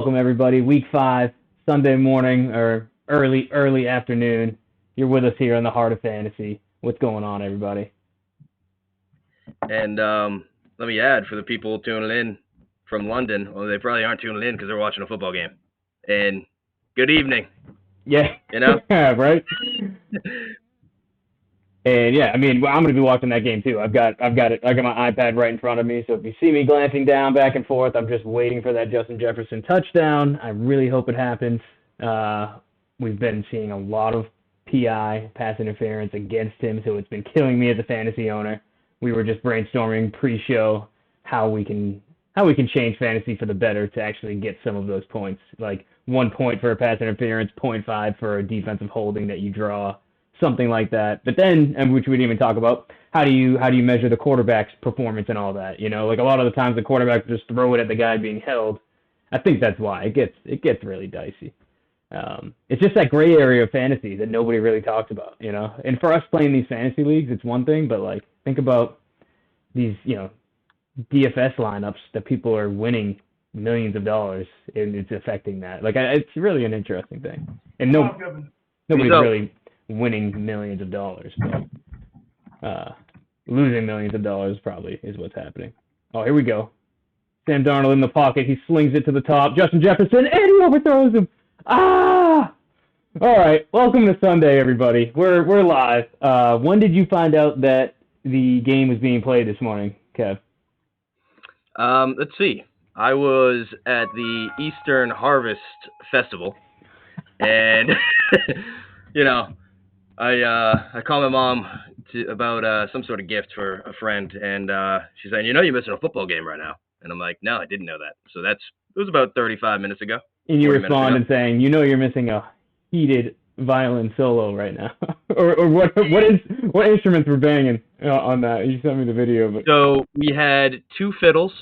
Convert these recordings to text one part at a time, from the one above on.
Welcome everybody. Week 5, Sunday morning or early afternoon. You're with us here in the heart of fantasy. What's going on, everybody? And let me add for the people tuning in from London, well, they probably aren't tuning in because they're watching a football game. And good evening. Yeah, You know, right. And yeah, I mean, I'm going to be watching that game too. I've got it. I got my iPad right in front of me, so if you see me glancing down back and forth, I'm just waiting for that Justin Jefferson touchdown. I really hope it happens. We've been seeing a lot of PI pass interference against him, so it's been killing me as a fantasy owner. We were just brainstorming pre-show how we can change fantasy for the better to actually get some of those points, like 1 point for a pass interference, 0.5 for a defensive holding that you draw, something like that. But then, and which we didn't even talk about, how do you measure the quarterback's performance and all that? You know, like a lot of the times the quarterback just throw it at the guy being held. I think that's why it gets really dicey. It's just that gray area of fantasy that nobody really talks about, you know. And for us playing these fantasy leagues, it's one thing, but like think about these, DFS lineups that people are winning millions of dollars, and it's affecting that. Like, it's really an interesting thing. And nobody's really winning millions of dollars, but losing millions of dollars probably is what's happening. Oh, here we go. Sam Darnold in the pocket. He slings it to the top. Justin Jefferson, and he overthrows him. Ah! All right. Welcome to Sunday, everybody. We're live. When did you find out that the game was being played this morning, Kev? Let's see. I was at the Eastern Harvest Festival, and I called my mom about some sort of gift for a friend, and she's saying, you're missing a football game right now. And I'm like, no, I didn't know that. So it was about 35 minutes ago. And you respond and saying, you're missing a heated violin solo right now. or what instruments were banging on that? You sent me the video. But... So we had 2 fiddles,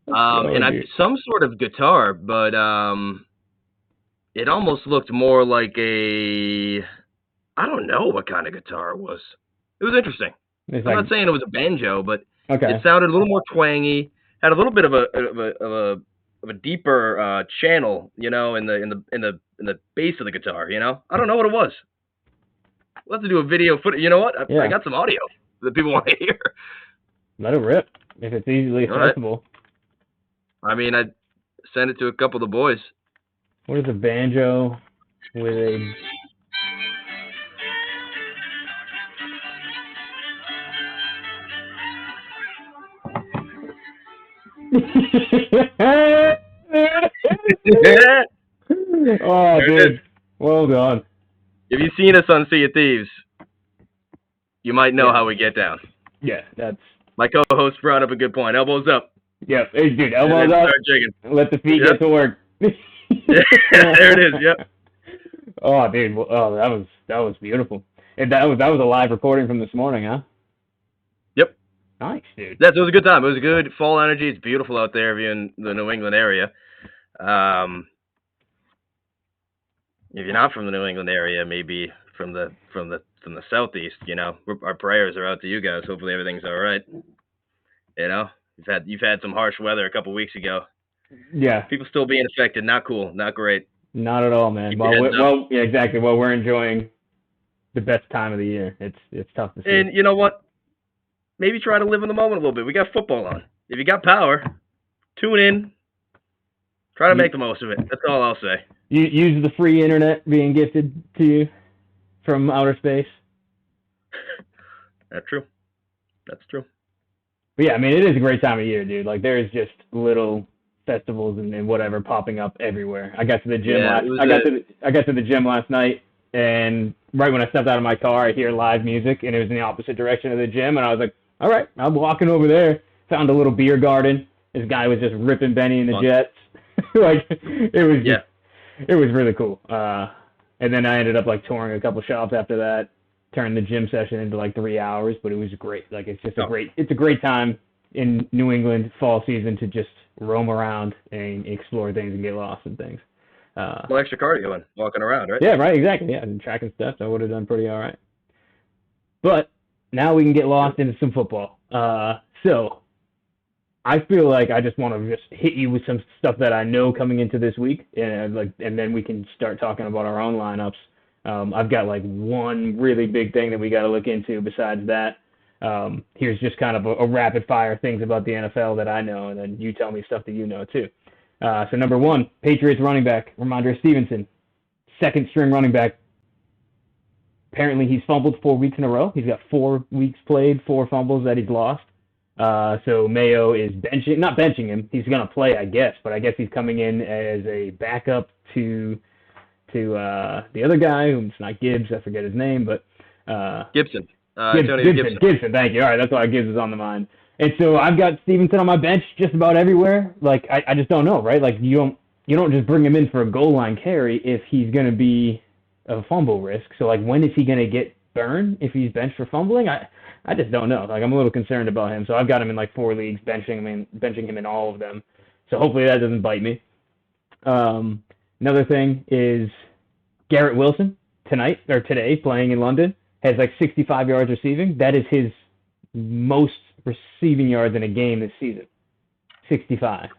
and some sort of guitar, but it almost looked more like I don't know what kind of guitar it was. It was interesting. I'm not saying it was a banjo, but it sounded a little more twangy. Had a little bit of a deeper channel, in the base of the guitar. I don't know what it was. We'll have to do a video footage. You know what? I got some audio that people want to hear. Let it rip if it's easily accessible. Right. I mean, I sent it to a couple of the boys. What is a banjo with a... Oh, dude. Well done. If you've seen us on Sea of Thieves, you might know how we get down. Yeah, that's... My co-host brought up a good point. Elbows up. Yeah, hey, dude, elbows up. Start jigging. Let the feet get to work. There it is, yep. Oh, dude. Oh, that was beautiful. And that was a live recording from this morning, huh? Yep. Nice, dude. It was a good time. It was a good fall energy. It's beautiful out there if you're in the New England area. If you're not from the New England area, maybe from the southeast, our prayers are out to you guys. Hopefully everything's all right. You've had some harsh weather a couple weeks ago. Yeah. People still being affected. Not cool. Not great. Not at all, man. Well, yeah, exactly. Well, we're enjoying the best time of the year. It's tough to see. And you know what? Maybe try to live in the moment a little bit. We got football on. If you got power, tune in. Try to make the most of it. That's all I'll say. You use the free internet being gifted to you from outer space. That's true. But yeah, I mean, it is a great time of year, dude. Like, there's just little festivals and whatever popping up everywhere. I got to the gym I got to the gym last night, and right when I stepped out of my car, I hear live music, and it was in the opposite direction of the gym, and I was like, all right, I'm walking over there. Found a little beer garden. This guy was just ripping Benny and the Jets. Like, it was really cool. And then I ended up like touring a couple shops after that. Turned the gym session into like 3 hours, but it was great. Like, it's just a great time in New England fall season to just roam around and explore things and get lost in things. Well, extra cardio and walking around, right? Yeah, right, exactly. Yeah, and track and stuff, I would have done pretty all right. But now we can get lost into some football. So I feel like I just want to just hit you with some stuff that I know coming into this week, and then we can start talking about our own lineups. I've got like one really big thing that we got to look into. Besides that, here's just kind of a rapid fire things about the NFL that I know, and then you tell me stuff that you know too. So number one, Patriots running back Ramondre Stevenson, second string running back. Apparently he's fumbled 4 weeks in a row. He's got 4 weeks played, 4 fumbles that he's lost. So Mayo is not benching him. He's going to play, I guess, but I guess he's coming in as a backup to the other guy, who's not Gibbs. I forget his name, but Gibson. Gibson. Thank you. All right, that's why Gibbs is on the mind. And so I've got Stevenson on my bench just about everywhere. Like I just don't know, right? Like you don't just bring him in for a goal line carry if he's going to be a fumble risk. So like when is he going to get burned if he's benched for fumbling? I just don't know. Like I'm a little concerned about him. So I've got him in like 4 leagues, benching him in all of them. So hopefully that doesn't bite me. Another thing is Garrett Wilson today playing in London has like 65 yards receiving. That is his most receiving yards in a game this season. 65.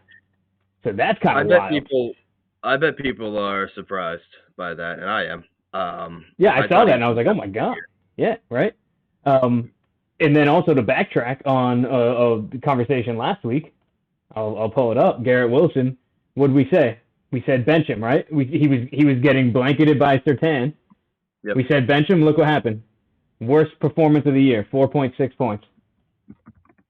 So that's kind of wild. I bet people are surprised by that, and I am. Yeah, I saw that, and I was like, oh my god. Yeah, right? And then also to backtrack on a conversation last week, I'll pull it up. Garrett Wilson, what did we say? We said bench him, right? He was getting blanketed by Surtain. Yep. We said bench him. Look what happened. Worst performance of the year, 4.6 points.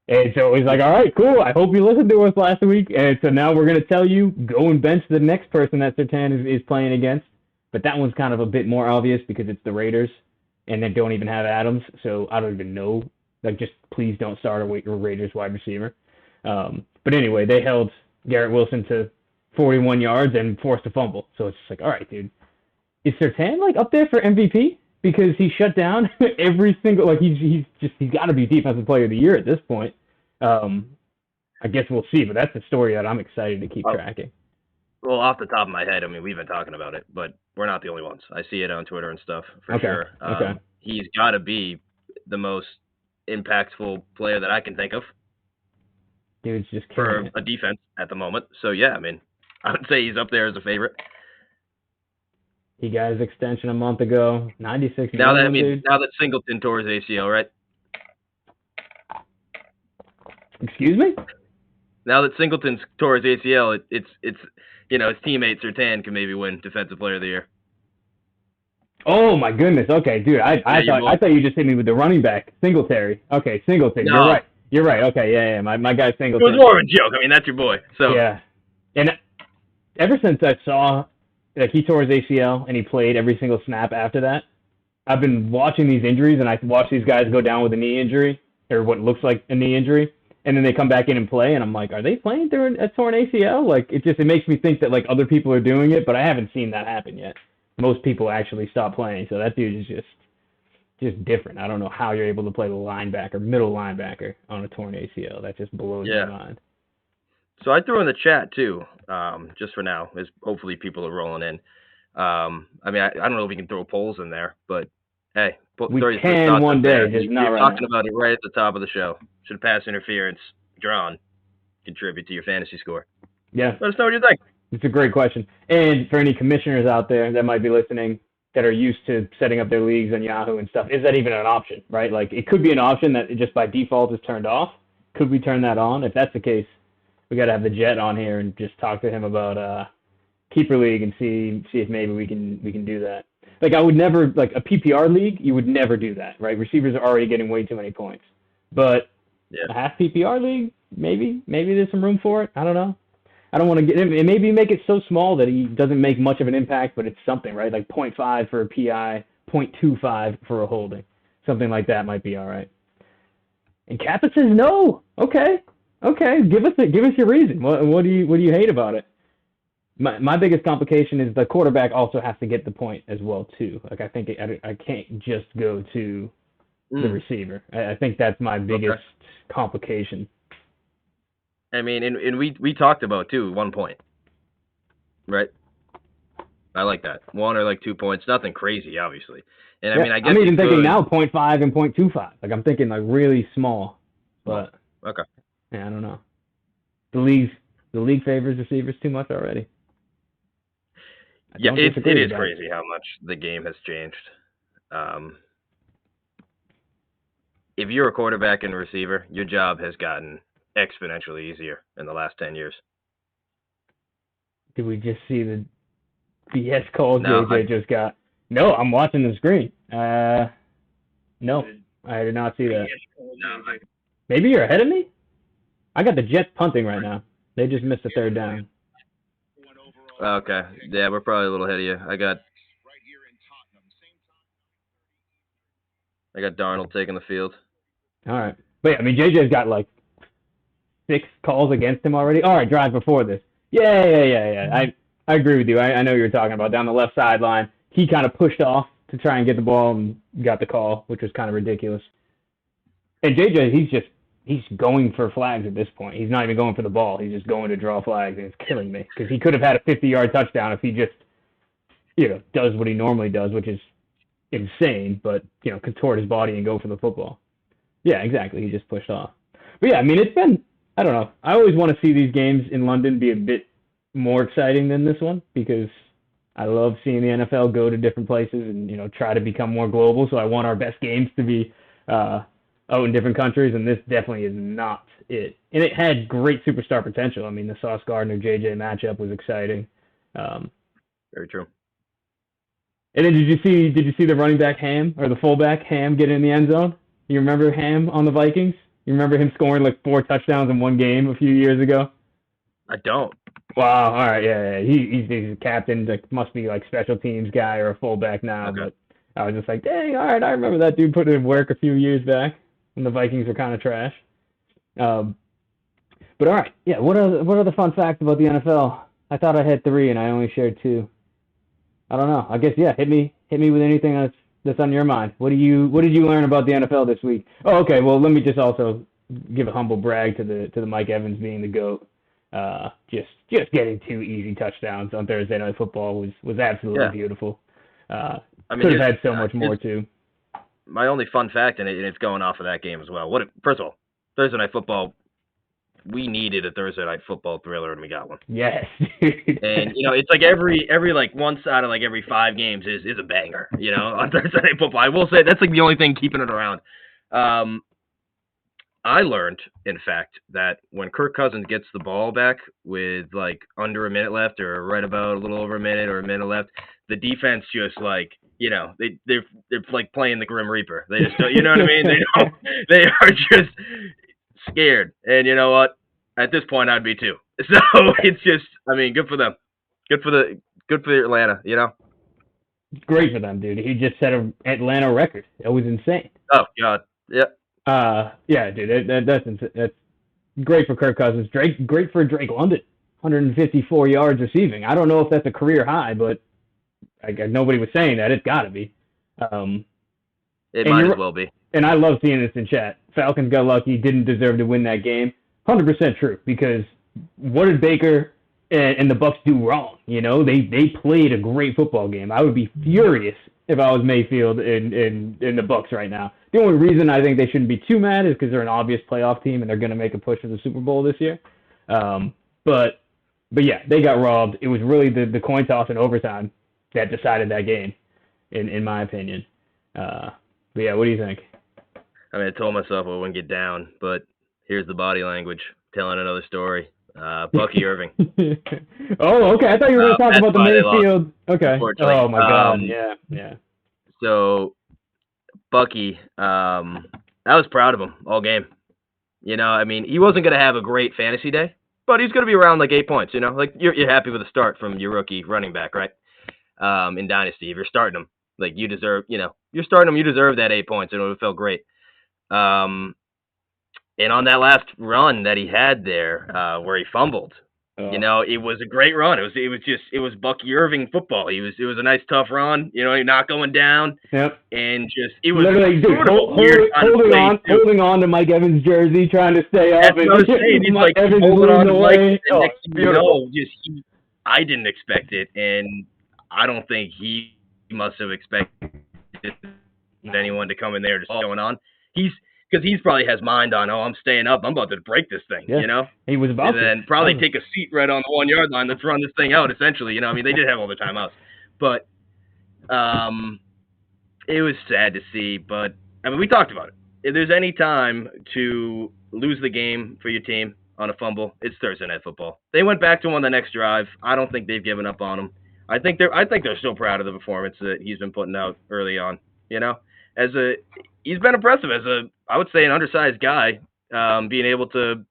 And so he's like, all right, cool. I hope you listened to us last week. And so now we're going to tell you, go and bench the next person that Surtain is playing against. But that one's kind of a bit more obvious because it's the Raiders, and they don't even have Adams. So I don't even know. Like, just please don't start a Raiders wide receiver. But anyway, they held Garrett Wilson to 41 yards and forced a fumble. So it's just like, all right, dude. Is Surtain like up there for MVP? Because he shut down every single, like he's got to be defensive player of the year at this point. I guess we'll see, but that's the story that I'm excited to keep tracking. Well, off the top of my head, I mean, we've been talking about it, but we're not the only ones. I see it on Twitter and stuff for sure. Okay. He's got to be the most impactful player that I can think of. Dude's just for a defense at the moment. So yeah, I mean, I would say he's up there as a favorite. He got his extension a month ago. 96 now million, that now that Singleton tore his ACL, right? Excuse me? Now that Singleton tore his ACL, it's his teammate Surtain can maybe win Defensive Player of the Year. Oh my goodness. Okay, dude. I thought you just hit me with the running back, Singletary. Okay, Singleton. No. You're right. Okay, yeah. My guy Singleton. It was more of a joke. I mean, that's your boy. So yeah. And ever since I saw he tore his ACL and he played every single snap after that, I've been watching these injuries, and I watch these guys go down with a knee injury or what looks like a knee injury, and then they come back in and play, and I'm like, are they playing through a torn ACL? Like it makes me think that like other people are doing it, but I haven't seen that happen yet. Most people actually stop playing, so that dude is just different. I don't know how you're able to play the linebacker, middle linebacker on a torn ACL. That just blows my mind. So I threw in the chat too, just for now, as hopefully people are rolling in. I mean, I don't know if we can throw polls in there, but hey, we can one day. Just not You're right talking now. about it right at the top of the show. Should pass interference drawn contribute to your fantasy score? Yeah. Let us know what you think. It's a great question. And for any commissioners out there that might be listening that are used to setting up their leagues on Yahoo and stuff, is that even an option, right? Like, it could be an option that just by default is turned off. Could we turn that on? If that's the case, we got to have the Jet on here and just talk to him about Keeper League and see if maybe we can do that. Like, I would never, like, a PPR league, you would never do that, right? Receivers are already getting way too many points. But a half PPR league, maybe there's some room for it. I don't know. I don't want to get him, and maybe make it so small that he doesn't make much of an impact, but it's something, right? Like 0.5 for a PI, 0.25 for a holding. Something like that might be all right. And Kappa says no. Okay. Give us your reason. What do you hate about it? My biggest complication is the quarterback also has to get the point as well too. Like, I think I can't just go to the receiver. I think that's my biggest complication. I mean, and we talked about too 1 point, right? I like that 1 or like 2 points, nothing crazy, obviously. And I mean, I guess I'm even thinking now 0.5 and 0.25. Like, I'm thinking like really small, but okay. Yeah, I don't know. the league favors receivers too much already. Yeah, it is crazy how much the game has changed. If you're a quarterback and receiver, your job has gotten exponentially easier in the last 10 years. Did we just see the BS calls No, JJ just got? No, I'm watching the screen. No, I did not see that. No, Maybe you're ahead of me? I got the Jets punting right now. They just missed a third down. Okay. Yeah, we're probably a little ahead of you. I got Darnold taking the field. All right. But yeah, I mean, JJ's got like 6 calls against him already. All right, drive before this. Yeah. I agree with you. I know what you're talking about. Down the left sideline, he kind of pushed off to try and get the ball and got the call, which was kind of ridiculous. And JJ, he's going for flags at this point. He's not even going for the ball. He's just going to draw flags, and it's killing me because he could have had a 50-yard touchdown if he just, does what he normally does, which is insane, but, contort his body and go for the football. Yeah, exactly. He just pushed off. But yeah, I mean, it's been, I don't know. I always want to see these games in London be a bit more exciting than this one because I love seeing the NFL go to different places and, try to become more global. So I want our best games to be out in different countries, and this definitely is not it. And it had great superstar potential. I mean, the Sauce Gardner-JJ matchup was exciting. Very true. And then did you see the running back Ham or the fullback Ham get in the end zone? You remember Ham on the Vikings? You remember him scoring like 4 touchdowns in one game a few years ago? I don't. Wow. All right. Yeah. He's a captain. Like, must be like special teams guy or a fullback now. Okay. But I was just like, dang. All right. I remember that dude put in work a few years back when the Vikings were kind of trash. But all right. Yeah. What are the fun facts about the NFL? I thought I had 3 and I only shared 2. I don't know. I guess yeah. Hit me with anything that's on your mind. What did you learn about the NFL this week? Oh, okay. Well, let me just also give a humble brag to the Mike Evans being the GOAT. Just getting 2 easy touchdowns on Thursday Night Football was absolutely beautiful. I mean, could have had so much more too. My only fun fact, and it's going off of that game as well. First of all, Thursday Night Football. We needed a Thursday Night Football thriller, and we got one. Yes. And it's like every like one side of like every 5 games is a banger. On Thursday Night Football. I will say that's like the only thing keeping it around. I learned, in fact, that when Kirk Cousins gets the ball back with like under a minute left, or right about a little over a minute or a minute left, the defense just like they're like playing the Grim Reaper. They just don't, you know what I mean? They are just scared, and you know what? At this point, I'd be too. So it's just, I mean, good for them, good for Atlanta. Great for them, dude. He just set an Atlanta record. That was insane. Oh God, yeah. Yeah, dude. That's great for Kirk Cousins. Great for Drake London. 154 yards receiving. I don't know if that's a career high, but nobody was saying that. It's got to be. It might as well be. And I love seeing this in chat. Falcons got lucky, didn't deserve to win that game. 100% true, because what did Baker and the Bucs do wrong? They played a great football game. I would be furious if I was Mayfield in the Bucs right now. The only reason I think they shouldn't be too mad is because they're an obvious playoff team and they're going to make a push for the Super Bowl this year. But yeah, they got robbed. It was really the coin toss in overtime that decided that game, in my opinion. But yeah, what do you think? I mean, I told myself I wouldn't get down, but here's the body language telling another story. Bucky Irving. Oh, okay. I thought you were going to talk about the Mayfield. Okay. Oh my God. Yeah. So Bucky, I was proud of him all game. I mean, he wasn't going to have a great fantasy day, but he's going to be around like 8 points. Like you're happy with the start from your rookie running back, right? In Dynasty, if you're starting him, like you deserve, you're starting him, you deserve that 8 points. It would have felt great. And on that last run that he had there, where he fumbled, it was a great run. It was Bucky Irving football. It was a nice tough run. Not going down. Yep. And just it was literally sort of weird holding on to Mike Evans' jersey, trying to stay up. That's what I was saying. He's like Evans holding on to Mike. Oh, beautiful. I didn't expect it, and I don't think he must have expected anyone to come in there just going on. because he's probably has mind on, I'm staying up. I'm about to break this thing, Yeah. you know? He was about and then probably take a seat right on the 1 yard line. Let's run this thing out, essentially. You know, I mean, they did have all the timeouts. But it was sad to see. But, I mean, we talked about it. If there's any time to lose the game for your team on a fumble, it's Thursday Night Football. They went back to him on the next drive. I don't think they've given up on him. I think they're still proud of the performance that he's been putting out early on, you know? He's been impressive as I would say, an undersized guy, being able to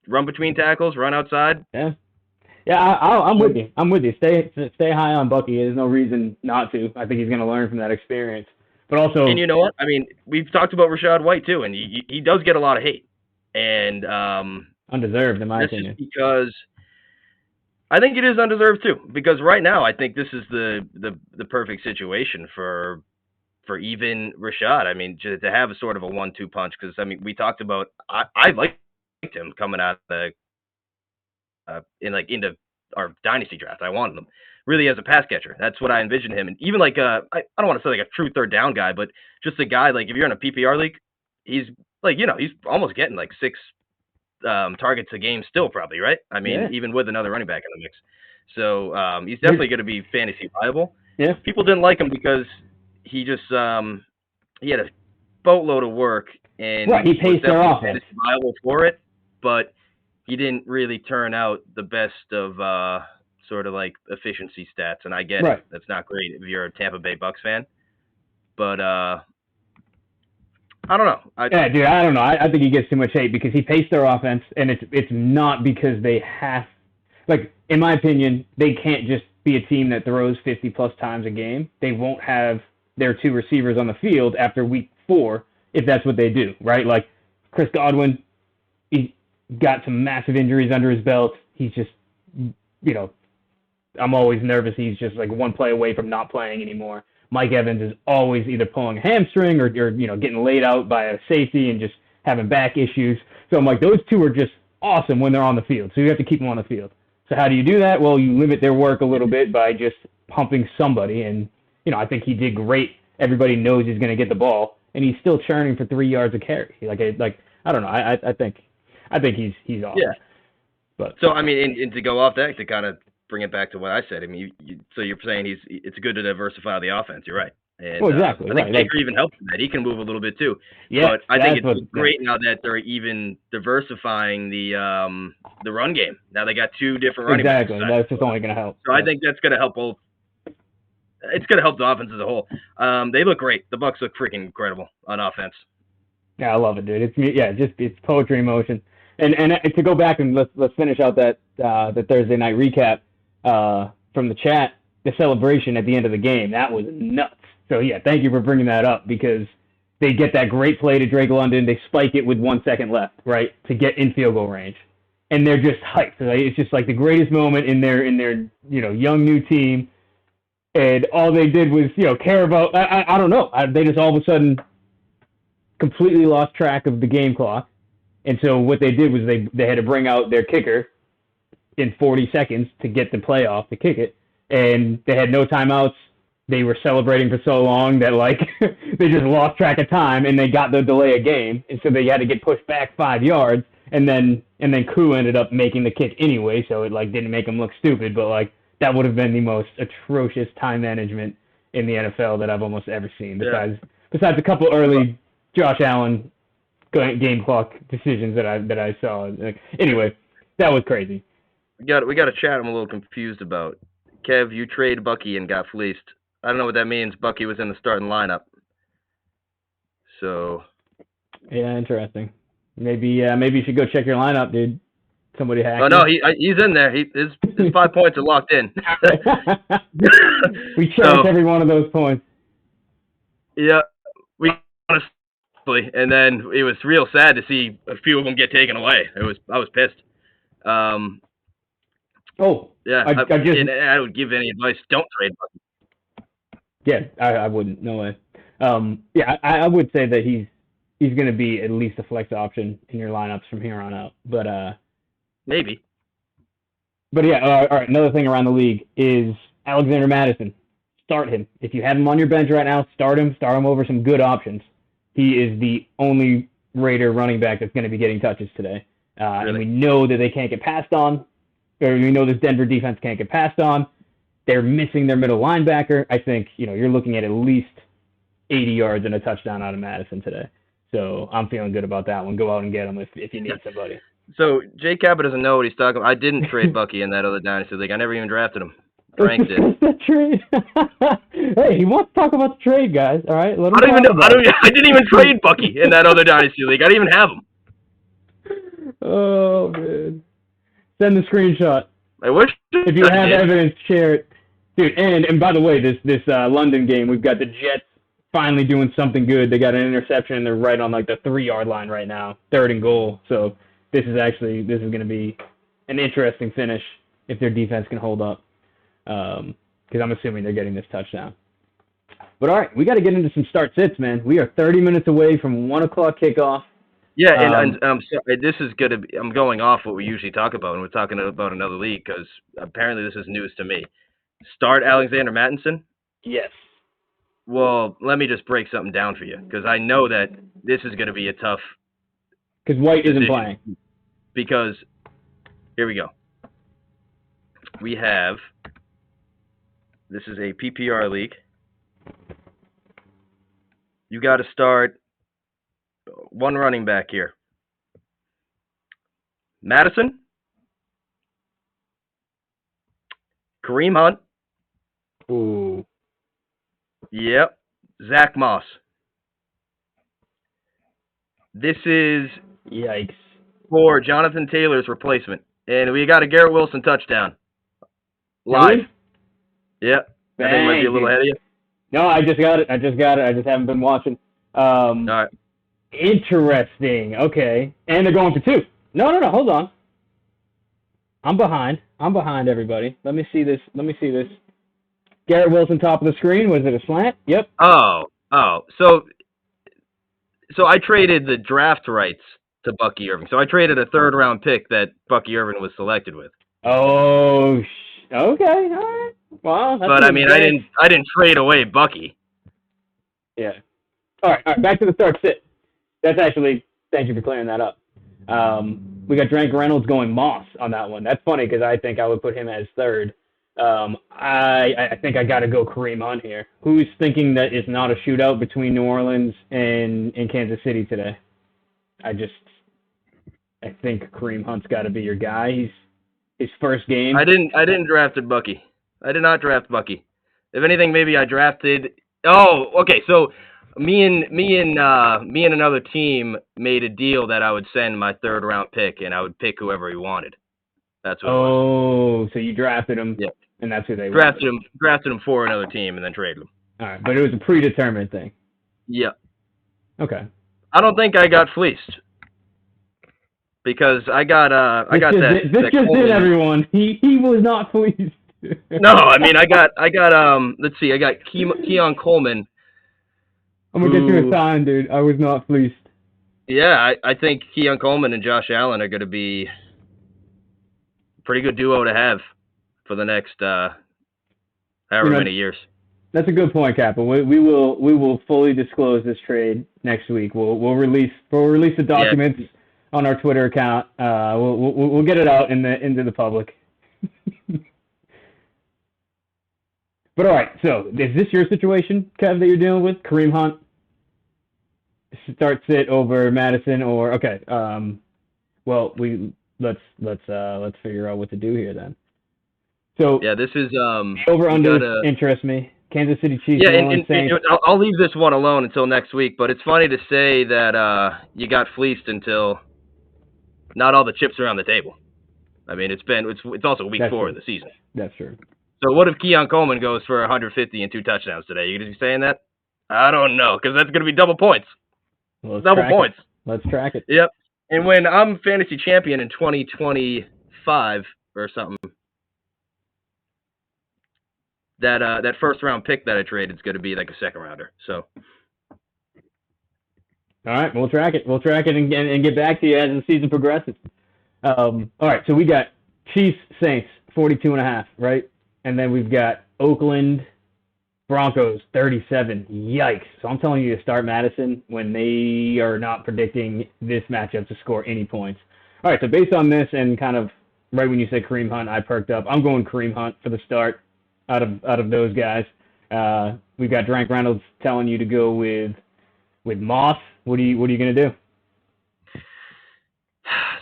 run between tackles, run outside. Yeah, I'm with you. Stay high on Bucky. There's no reason not to. I think he's going to learn from that experience. But also, and you know what? I mean, we've talked about Rachaad White too, and he does get a lot of hate, and undeserved in my opinion. Just because I think it is undeserved too. Because right now, I think this is the perfect situation for even Rachaad. I mean, to have a sort of a 1-2 punch. Because I mean, we talked about I liked him coming out of into our dynasty draft. I wanted him really as a pass catcher. That's what I envisioned him. And even I don't want to say like a true third down guy, but just a guy like if you're in a PPR league, he's he's almost getting like 6 targets a game still probably, right? I mean, even with another running back in the mix. So he's definitely going to be fantasy viable. Yeah. People didn't like him because he just he had a boatload of work and he paced their offense. Viable for it, but he didn't really turn out the best of sort of like efficiency stats, and I get it. That's not great if you're a Tampa Bay Bucks fan. But I don't know. Dude, I don't know. I think he gets too much hate because he paced their offense, and it's not because they have, in my opinion, they can't just be a team that throws 50-plus times a game. They won't have their 2 receivers on the field after week 4 if that's what they do, right? Like Chris Godwin, he got some massive injuries under his belt. He's just, I'm always nervous. He's just like one play away from not playing anymore. Mike Evans is always either pulling a hamstring or getting laid out by a safety and just having back issues. So I'm like, those 2 are just awesome when they're on the field. So you have to keep them on the field. So how do you do that? Well, you limit their work a little bit by just pumping somebody. And, I think he did great. Everybody knows he's going to get the ball, and he's still churning for 3 yards a carry. I don't know. I think he's awesome. Yeah. But so I mean, and to go off that, to kind of bring it back to what I said. I mean, so you're saying it's good to diversify the offense. You're right. And, exactly. I think Baker even helps in that. He can move a little bit too. Yeah, but I think it's great now that they're even diversifying the run game. Now they got 2 different running backs. Exactly. That's just only going to help. So I think that's going to help both. It's going to help the offense as a whole. They look great. The Bucks look freaking incredible on offense. Yeah, I love it, dude. It's poetry in motion. And to go back and let's finish out that the Thursday night recap from the chat. The celebration at the end of the game, that was nuts. So yeah, thank you for bringing that up because they get that great play to Drake London. They spike it with 1 second left, right, to get in field goal range, and they're just hyped. It's just like the greatest moment in their young new team. And all they did was care about. I don't know. They just all of a sudden completely lost track of the game clock. And so what they did was they had to bring out their kicker in 40 seconds to get the playoff to kick it. And they had no timeouts. They were celebrating for so long that they just lost track of time and they got the delay of game. And so they had to get pushed back 5 yards. And then Koo ended up making the kick anyway. So it didn't make him look stupid. But that would have been the most atrocious time management in the NFL that I've almost ever seen. Besides a couple early Josh Allen game clock decisions that I saw. Anyway, that was crazy. We got a chat I'm a little confused about. Kev, you trade Bucky and got fleeced. I don't know what that means. Bucky was in the starting lineup. So. Yeah, interesting. Maybe you should go check your lineup, dude. Somebody hacked. Oh no, he's in there. His 5 points are locked in. We checked every one of those points. Yeah, we honestly, and then it was real sad to see a few of them get taken away. I was pissed. Yeah, I would give any advice. Don't trade Bucky. Yeah, I wouldn't. No way. I would say that he's going to be at least a flex option in your lineups from here on out. But maybe. But yeah, all right. Another thing around the league is Alexander Mattison. Start him if you have him on your bench right now. Start him over some good options. he is the only Raider running back that's going to be getting touches today. Really? And we know that they can't get passed on, or we know this Denver defense can't get passed on. They're missing their middle linebacker. I think, you're looking at least 80 yards and a touchdown out of Madison today. So I'm feeling good about that one. Go out and get him if you need somebody. So Jay Kappa doesn't know what he's talking about. I didn't trade Bucky in that other Dynasty League. I never even drafted him. Frank did. The trade. Hey, he wants to talk about the trade, guys. All right, let him I don't even know. I didn't even trade Bucky in that other Dynasty League. I didn't even have him. Oh man, send the screenshot. I wish. If you have evidence, share it, dude. And by the way, this London game, we've got the Jets finally doing something good. They got an interception, and they're right on like the 3-yard line right now, 3rd and goal. So this is going to be an interesting finish if their defense can hold up. Because I'm assuming they're getting this touchdown. But all right, we got to get into some start-sits, man. We are 30 minutes away from 1 o'clock kickoff. Yeah, and sorry, this is going to be, I'm going off what we usually talk about, and we're talking about another league, because apparently this is news to me. Start Alexander Mattinson? Yes. Well, let me just break something down for you, because I know that this is going to be a tough because White decision. isn't playing. Because, here we go. We have, this is a PPR league. You got to start one running back here. Madison, Kareem Hunt. Ooh. Yep. Zach Moss. This is Yikes. for Jonathan Taylor's replacement. And we got a Garrett Wilson touchdown. Live. Really? Yep. I think it might be a little ahead of you. No, I just got it. I just haven't been watching. All right. Interesting. Okay. And they're going for 2. No. Hold on. I'm behind everybody. Let me see this. Garrett Wilson, top of the screen. Was it a slant? Yep. Oh. So I traded the draft rights to Bucky Irving. So I traded a 3rd-round pick that Bucky Irving was selected with. Oh, okay. All right. Wow. But I mean, I didn't trade away Bucky. Yeah. All right. Back to the start sit. That's actually, thank you for clearing that up. We got Drank Reynolds going Moss on that one. That's funny because I think I would put him as 3rd. I think I got to go Kareem Hunt here. Who's thinking that it's not a shootout between New Orleans and Kansas City today? I think Kareem Hunt's got to be your guy. He's his first game. I didn't draft Bucky. I did not draft Bucky. If anything, maybe I drafted. Oh, okay. So me and another team made a deal that I would send my 3rd-round pick and I would pick whoever he wanted. That's what. Oh, so you drafted him. Yeah. And that's who they drafted him for another team and then traded him. All right, but it was a predetermined thing. Yeah. Okay. I don't think I got fleeced because I got that. This just did, everyone. He was not fleeced. No, I mean I got let's see, I got Keon Coleman. I'm gonna get you a sign, dude. I was not fleeced. Yeah, I think Keon Coleman and Josh Allen are going to be a pretty good duo to have for the next however many years. That's a good point, Kappa. We will fully disclose this trade next week. We'll release the documents on our Twitter account. We'll get it out into the public. But all right, so is this your situation, Kev, that you're dealing with? Kareem Hunt, start sit over Madison, or okay? Well, let's figure out what to do here then. So yeah, this is over under interests me. Kansas City Chiefs. Yeah, and I'll leave this one alone until next week. But it's funny to say that you got fleeced until not all the chips are on the table. I mean, it's also week 4 of the season. That's true. So what if Keon Coleman goes for 150 and 2 touchdowns today? You going to be saying that? I don't know, because that's going to be double points. Well, double points. Let's track it. Yep. And when I'm fantasy champion in 2025 or something, that 1st-round pick that I traded is going to be like a 2nd-rounder. So. All right, we'll track it. We'll track it and get back to you as the season progresses. All right, so we got Chiefs Saints 42.5, right? And then we've got Oakland Broncos 37. Yikes. So I'm telling you to start Madison when they are not predicting this matchup to score any points. All right, so based on this and kind of right when you said Kareem Hunt, I perked up. I'm going Kareem Hunt for the start out of those guys. We've got Drank Reynolds telling you to go with Moss. What are you going to do?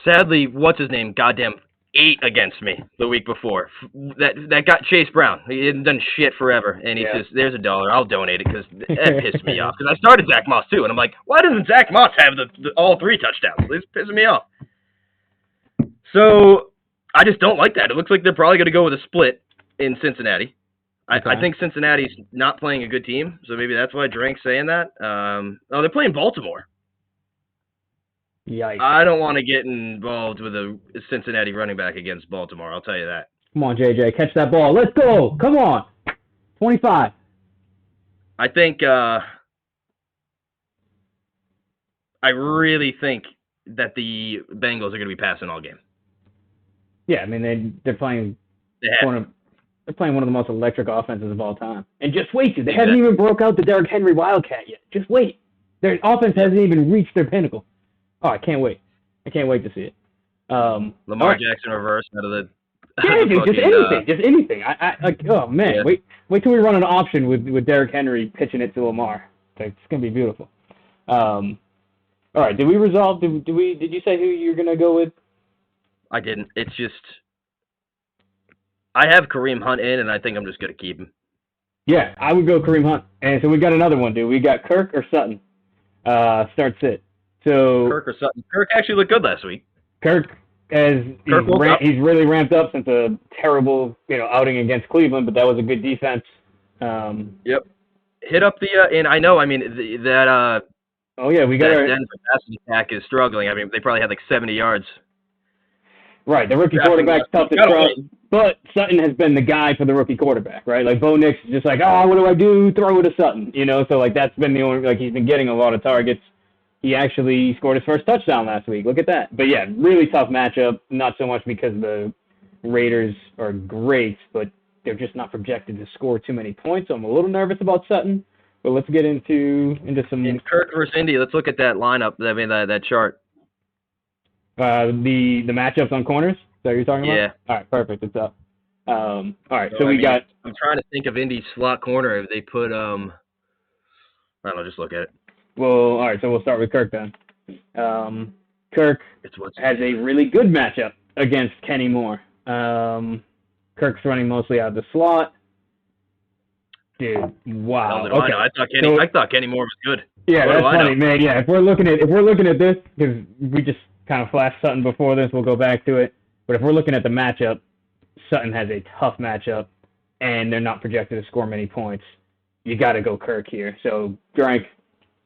Sadly, what's his name? Goddamn 8 against me the week before. That got Chase Brown. He hadn't done shit forever, and he says, "There's $1. I'll donate it," because that pissed me off. Because I started Zach Moss too, and I'm like, why doesn't Zach Moss have the all 3 touchdowns? It's pissing me off. So I just don't like that. It looks like they're probably going to go with a split in Cincinnati. Okay. I think Cincinnati's not playing a good team, so maybe that's why Drank's saying that. They're playing Baltimore. Yikes. I don't want to get involved with a Cincinnati running back against Baltimore, I'll tell you that. Come on, JJ, catch that ball. Let's go. Come on. 25. I think I really think that the Bengals are going to be passing all game. Yeah, I mean they're playing one of the most electric offenses of all time. And just wait, dude. They haven't even broke out the Derrick Henry Wildcat yet. Just wait. Their offense hasn't even reached their pinnacle. Oh, I can't wait. I can't wait to see it. Lamar Jackson reverse out of the dude, just anything. I like. Oh man, wait till we run an option with Derrick Henry pitching it to Lamar. It's gonna be beautiful. All right, did we resolve? Did you say who you're gonna go with? I didn't. It's just I have Kareem Hunt in, and I think I'm just gonna keep him. Yeah, I would go Kareem Hunt, and so we got another one, dude. We got Kirk or Sutton. Start sit. So Kirk or Sutton. Kirk actually looked good last week. Kirk he's really ramped up since a terrible outing against Cleveland, but that was a good defense. Yep. Hit up the and I know. I mean that. Oh yeah, we got that Denver passing attack is struggling. I mean they probably had like 70 yards. Right, the rookie quarterback's tough to trust, but Sutton has been the guy for the rookie quarterback, right? Like Bo Nix is just like, what do I do? Throw it to Sutton, So like that's been the only he's been getting a lot of targets. He actually scored his first touchdown last week. Look at that. But yeah, really tough matchup. Not so much because the Raiders are great, but they're just not projected to score too many points. So I'm a little nervous about Sutton. But let's get into some. In Kirk versus Indy, let's look at that lineup. I mean that chart. The matchups on corners. Is that what you're talking about? Yeah. All right, perfect. It's up. All right, so we got. I'm trying to think of Indy's slot corner. If they put I don't know. Just look at it. Well, all right, so we'll start with Kirk then. Kirk has a really good matchup against Kenny Moore. Kirk's running mostly out of the slot. Dude, wow. Okay. I thought Kenny Moore was good. Yeah, that's funny, man. Yeah, if we're looking at this, because we just kind of flashed Sutton before this, we'll go back to it. But if we're looking at the matchup, Sutton has a tough matchup, and they're not projected to score many points. You got to go Kirk here. So, Drank,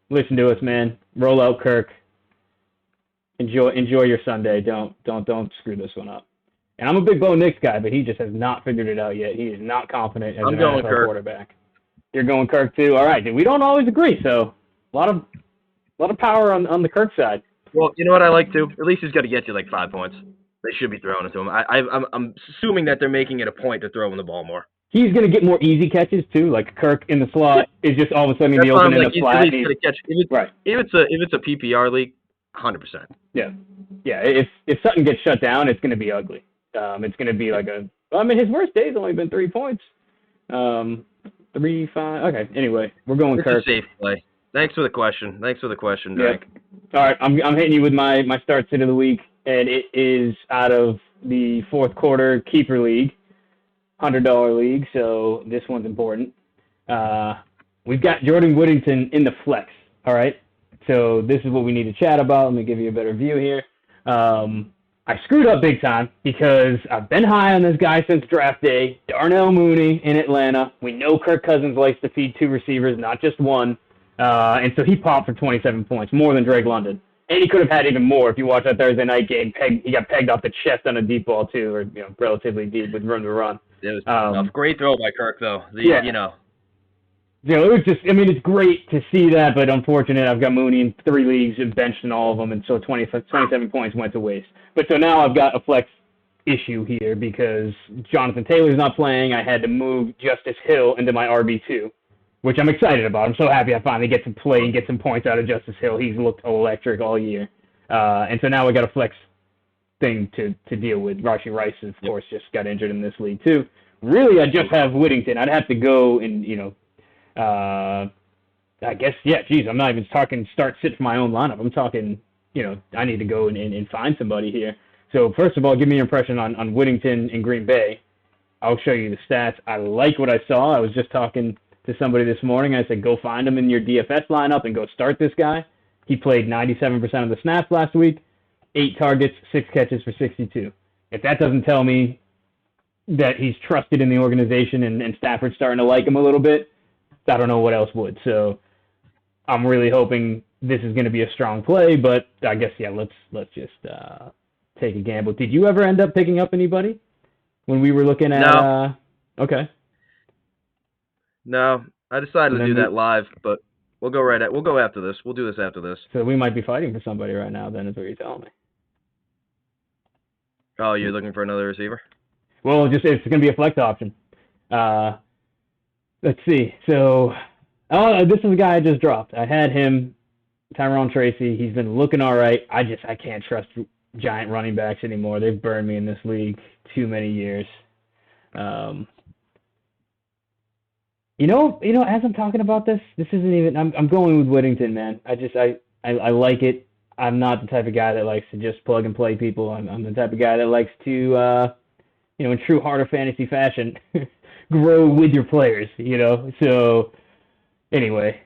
listen to us, man. Roll out Kirk. Enjoy your Sunday. Don't screw this one up. And I'm a big Bo Nix guy, but he just has not figured it out yet. He is not confident as an NFL quarterback. You're going Kirk too. All right, dude. We don't always agree, so a lot of power on the Kirk side. Well, you know what I like too? At least he's got to get you like 5 points. They should be throwing it to him. I'm assuming that they're making it a point to throw him the ball more. He's going to get more easy catches too. Like Kirk in the slot is just all of a sudden in the open in the flat. If it's a PPR league, 100%. Yeah. If Sutton gets shut down, it's going to be ugly. It's going to be like his worst day's only been 3 points. 3-5. Okay. Anyway, we're going Kirk. It's a safe play. Thanks for the question, Drake. Yeah. All right, I'm hitting you with my start sit of the week, and it is out of the fourth quarter keeper league, $100 league. So this one's important. We've got Jordan Whittington in the flex. All right. So this is what we need to chat about. Let me give you a better view here. I screwed up big time because I've been high on this guy since draft day. Darnell Mooney in Atlanta. We know Kirk Cousins likes to feed 2 receivers, not just one. And so he popped for 27 points, more than Drake London. And he could have had even more if you watch that Thursday night game. He got pegged off the chest on a deep ball, too, or relatively deep with room to run. It was a great throw by Kirk, though. It was just, it's great to see that, but unfortunate. I've got Mooney in 3 leagues and benched in all of them, and so 27 points went to waste. But so now I've got a flex issue here because Jonathan Taylor's not playing. I had to move Justice Hill into my RB2. which I'm excited about. I'm so happy I finally get to play and get some points out of Justice Hill. He's looked electric all year. And so now we got a flex thing to deal with. Rashi Rice, of course, just got injured in this league too. Really, I just have Whittington. I'd have to go and, I guess, geez, I'm not even talking start sit for my own lineup. I'm talking, I need to go and find somebody here. So first of all, give me your impression on Whittington and Green Bay. I'll show you the stats. I like what I saw. I was just talking to somebody this morning. I said, go find him in your DFS lineup and go start this guy. He played 97% of the snaps last week, 8 targets, 6 catches for 62. If that doesn't tell me that he's trusted in the organization and Stafford's starting to like him a little bit, I don't know what else would. So I'm really hoping this is going to be a strong play, but I guess, let's just take a gamble. Did you ever end up picking up anybody when we were looking at... No. Okay. No, I decided to do that live, but we'll go after this. We'll do this after this. So we might be fighting for somebody right now, then, is what you're telling me. Oh, you're looking for another receiver? Well, it's going to be a flex option. Let's see. So, this is a guy I just dropped. I had him, Tyrone Tracy. He's been looking all right. I can't trust giant running backs anymore. They've burned me in this league too many years. As I'm talking about this isn't even. I'm going with Whittington, man. I like it. I'm not the type of guy that likes to just plug and play people. I'm the type of guy that likes to, in true harder fantasy fashion, grow with your players. So anyway,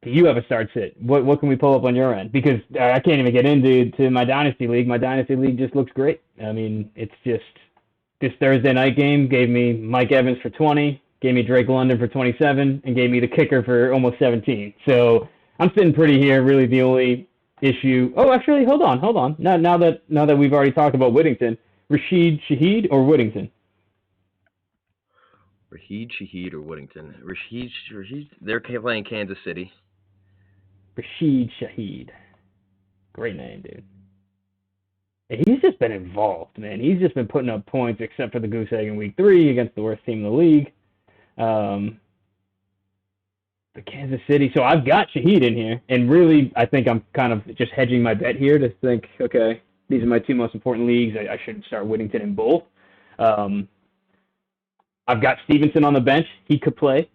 do you have a start sit? What can we pull up on your end? Because I can't even get into my dynasty league. My dynasty league just looks great. I mean, it's just this Thursday night game gave me Mike Evans for 20, gave me Drake London for 27, and gave me the kicker for almost 17. So I'm sitting pretty here. Really, the only issue. Oh, actually, hold on. Now that we've already talked about Whittington, Rashid Shaheed or Whittington? Rashid Shaheed or Whittington? Rashid. They're playing Kansas City. Rashid Shaheed. Great name, dude. He's just been involved, man. He's just been putting up points, except for the goose egg in week 3 against the worst team in the league. The Kansas City. So I've got Shaheed in here, and really, I think I'm kind of just hedging my bet here to think, okay, these are my 2 most important leagues. I should start Whittington in both. I've got Stevenson on the bench. He could play.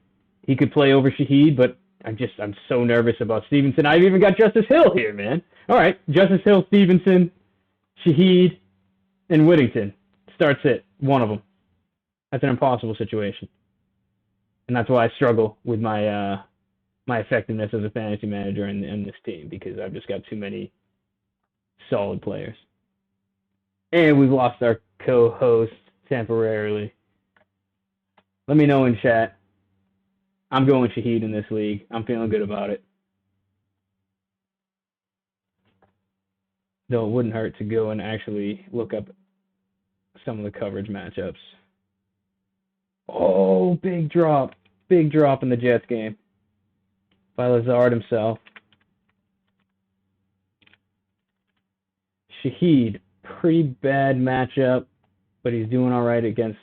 He could play over Shaheed, but I'm so nervous about Stevenson. I've even got Justice Hill here, man. All right, Justice Hill, Stevenson, Shaheed, and Whittington. Starts it, one of them. That's an impossible situation. And that's why I struggle with my my effectiveness as a fantasy manager in this team, because I've just got too many solid players. And we've lost our co-host temporarily. Let me know in chat. I'm going Shaheed in this league. I'm feeling good about it. Though it wouldn't hurt to go and actually look up some of the coverage matchups. Oh, big drop. Big drop in the Jets game by Lazard himself. Shaheed, pretty bad matchup, but he's doing all right against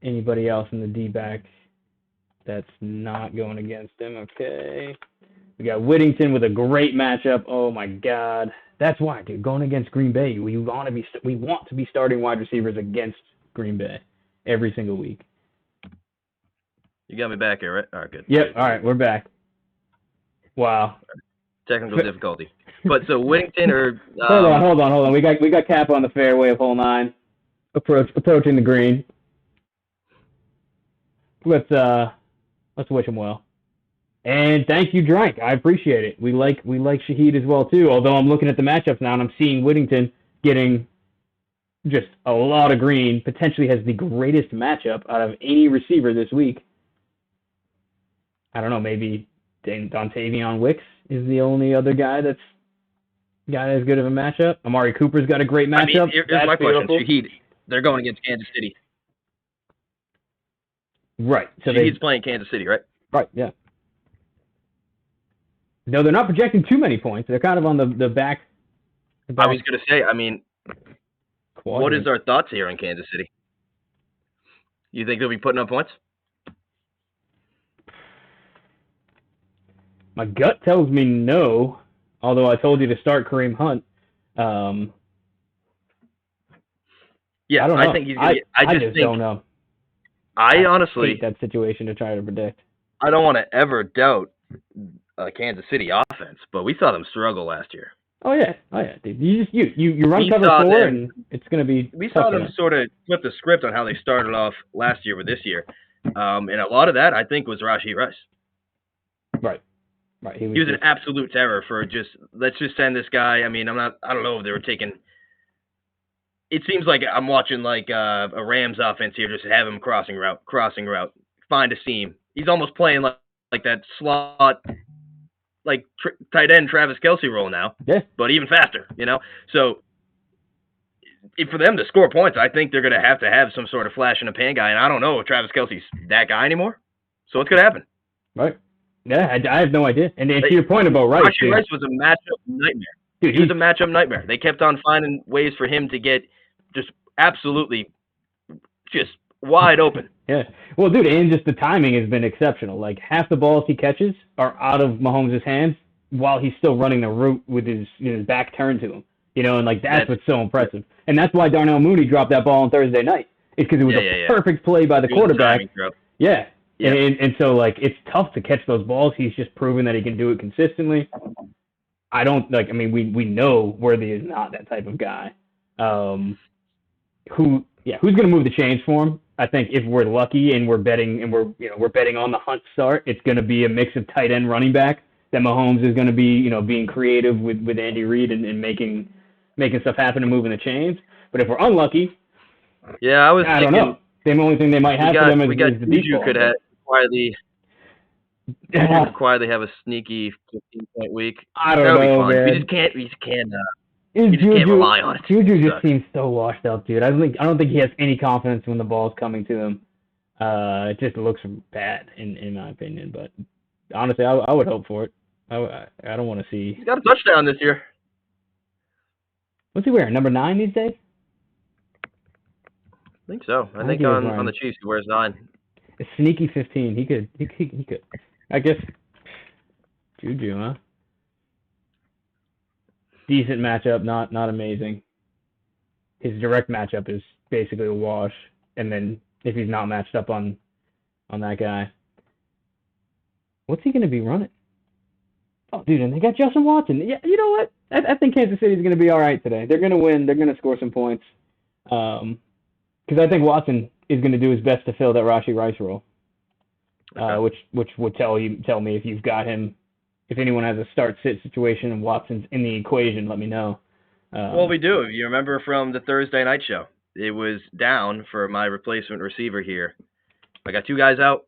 anybody else in the D-back that's not going against him. Okay. We got Whittington with a great matchup. Oh, my God. That's why, dude. Going against Green Bay, we want to be starting wide receivers against Green Bay every single week. You got me back here, right? All right, good. Yep. All right, we're back. Wow. Technical difficulty. But so Whittington or hold on. We got Cap on the fairway of hole 9, approaching the green. Let's wish him well. And thank you, Drank. I appreciate it. We like Shaheed as well too. Although I'm looking at the matchups now and I'm seeing Whittington getting just a lot of green. Potentially has the greatest matchup out of any receiver this week. I don't know. Maybe Dontavion Wicks is the only other guy that's got as good of a matchup. Amari Cooper's got a great matchup. I mean, here's my question. Shaheed, they're going against Kansas City. Right. So Shaheed's playing Kansas City, right? Right. Yeah. No, they're not projecting too many points. They're kind of on the back. I was going to say, I mean, quadrant. What is our thoughts here in Kansas City? You think they'll be putting up points? My gut tells me no, although I told you to start Kareem Hunt. Yeah, I don't know. I think he's going to I just don't know. I honestly hate that situation to try to predict. I don't want to ever doubt Kansas City offense, but we saw them struggle last year. Oh yeah, dude. You run cover 4 and it's going to be. We saw them sort of flip the script on how they started off last year with this year, and a lot of that I think was Rashee Rice. Right. He was an absolute terror for let's just send this guy. I mean, I don't know if they were taking. It seems like I'm watching like a Rams offense here. Just have him crossing route, find a seam. He's almost playing like that slot, like tight end Travis Kelce role now. Yeah. But even faster, So for them to score points, I think they're going to have some sort of flash in the pan guy, and I don't know if Travis Kelce's that guy anymore. So what's going to happen? Right. Yeah, I have no idea. And to your point about Rice, Rashee Rice was a matchup nightmare. Dude, he was a matchup nightmare. They kept on finding ways for him to get just absolutely just wide open. Yeah. Well, dude, and just the timing has been exceptional. Like, half the balls he catches are out of Mahomes' hands while he's still running the route with his back turned to him. And like that's what's so impressive. And that's why Darnell Mooney dropped that ball on Thursday night. It's because it was a perfect play by the quarterback. Yeah. And so, like, it's tough to catch those balls. He's just proven that he can do it consistently. We know Worthy is not that type of guy. Who's going to move the chains for him? I think if we're lucky and we're betting on the Hunt start, it's going to be a mix of tight end running back that Mahomes is going to be, being creative with Andy Reid and making stuff happen and moving the chains. But if we're unlucky, I don't know. The only thing they might have for them is the deep ball. Could quietly have a sneaky 15-point week. I don't know, man. We just can't rely on it. Juju just seems so washed up, dude. I don't think he has any confidence when the ball's coming to him. It just looks bad in my opinion. But honestly, I would hope for it. I don't want to see. He's got a touchdown this year. What's he wearing? Number 9 these days? I think so. I think on the Chiefs he wears 9. A sneaky 15. He could. I guess Juju, huh? Decent matchup, not amazing. His direct matchup is basically a wash, and then if he's not matched up on that guy, what's he going to be running? Oh, dude, and they got Justin Watson. Yeah, you know what? I think Kansas City's going to be all right today. They're going to win. They're going to score some points. Because I think Watson is going to do his best to fill that Rashee Rice role, which would tell me if you've got him. If anyone has a start-sit situation and Watson's in the equation, let me know. Well, we do. You remember from the Thursday night show, it was down for my replacement receiver here. I got 2 guys out,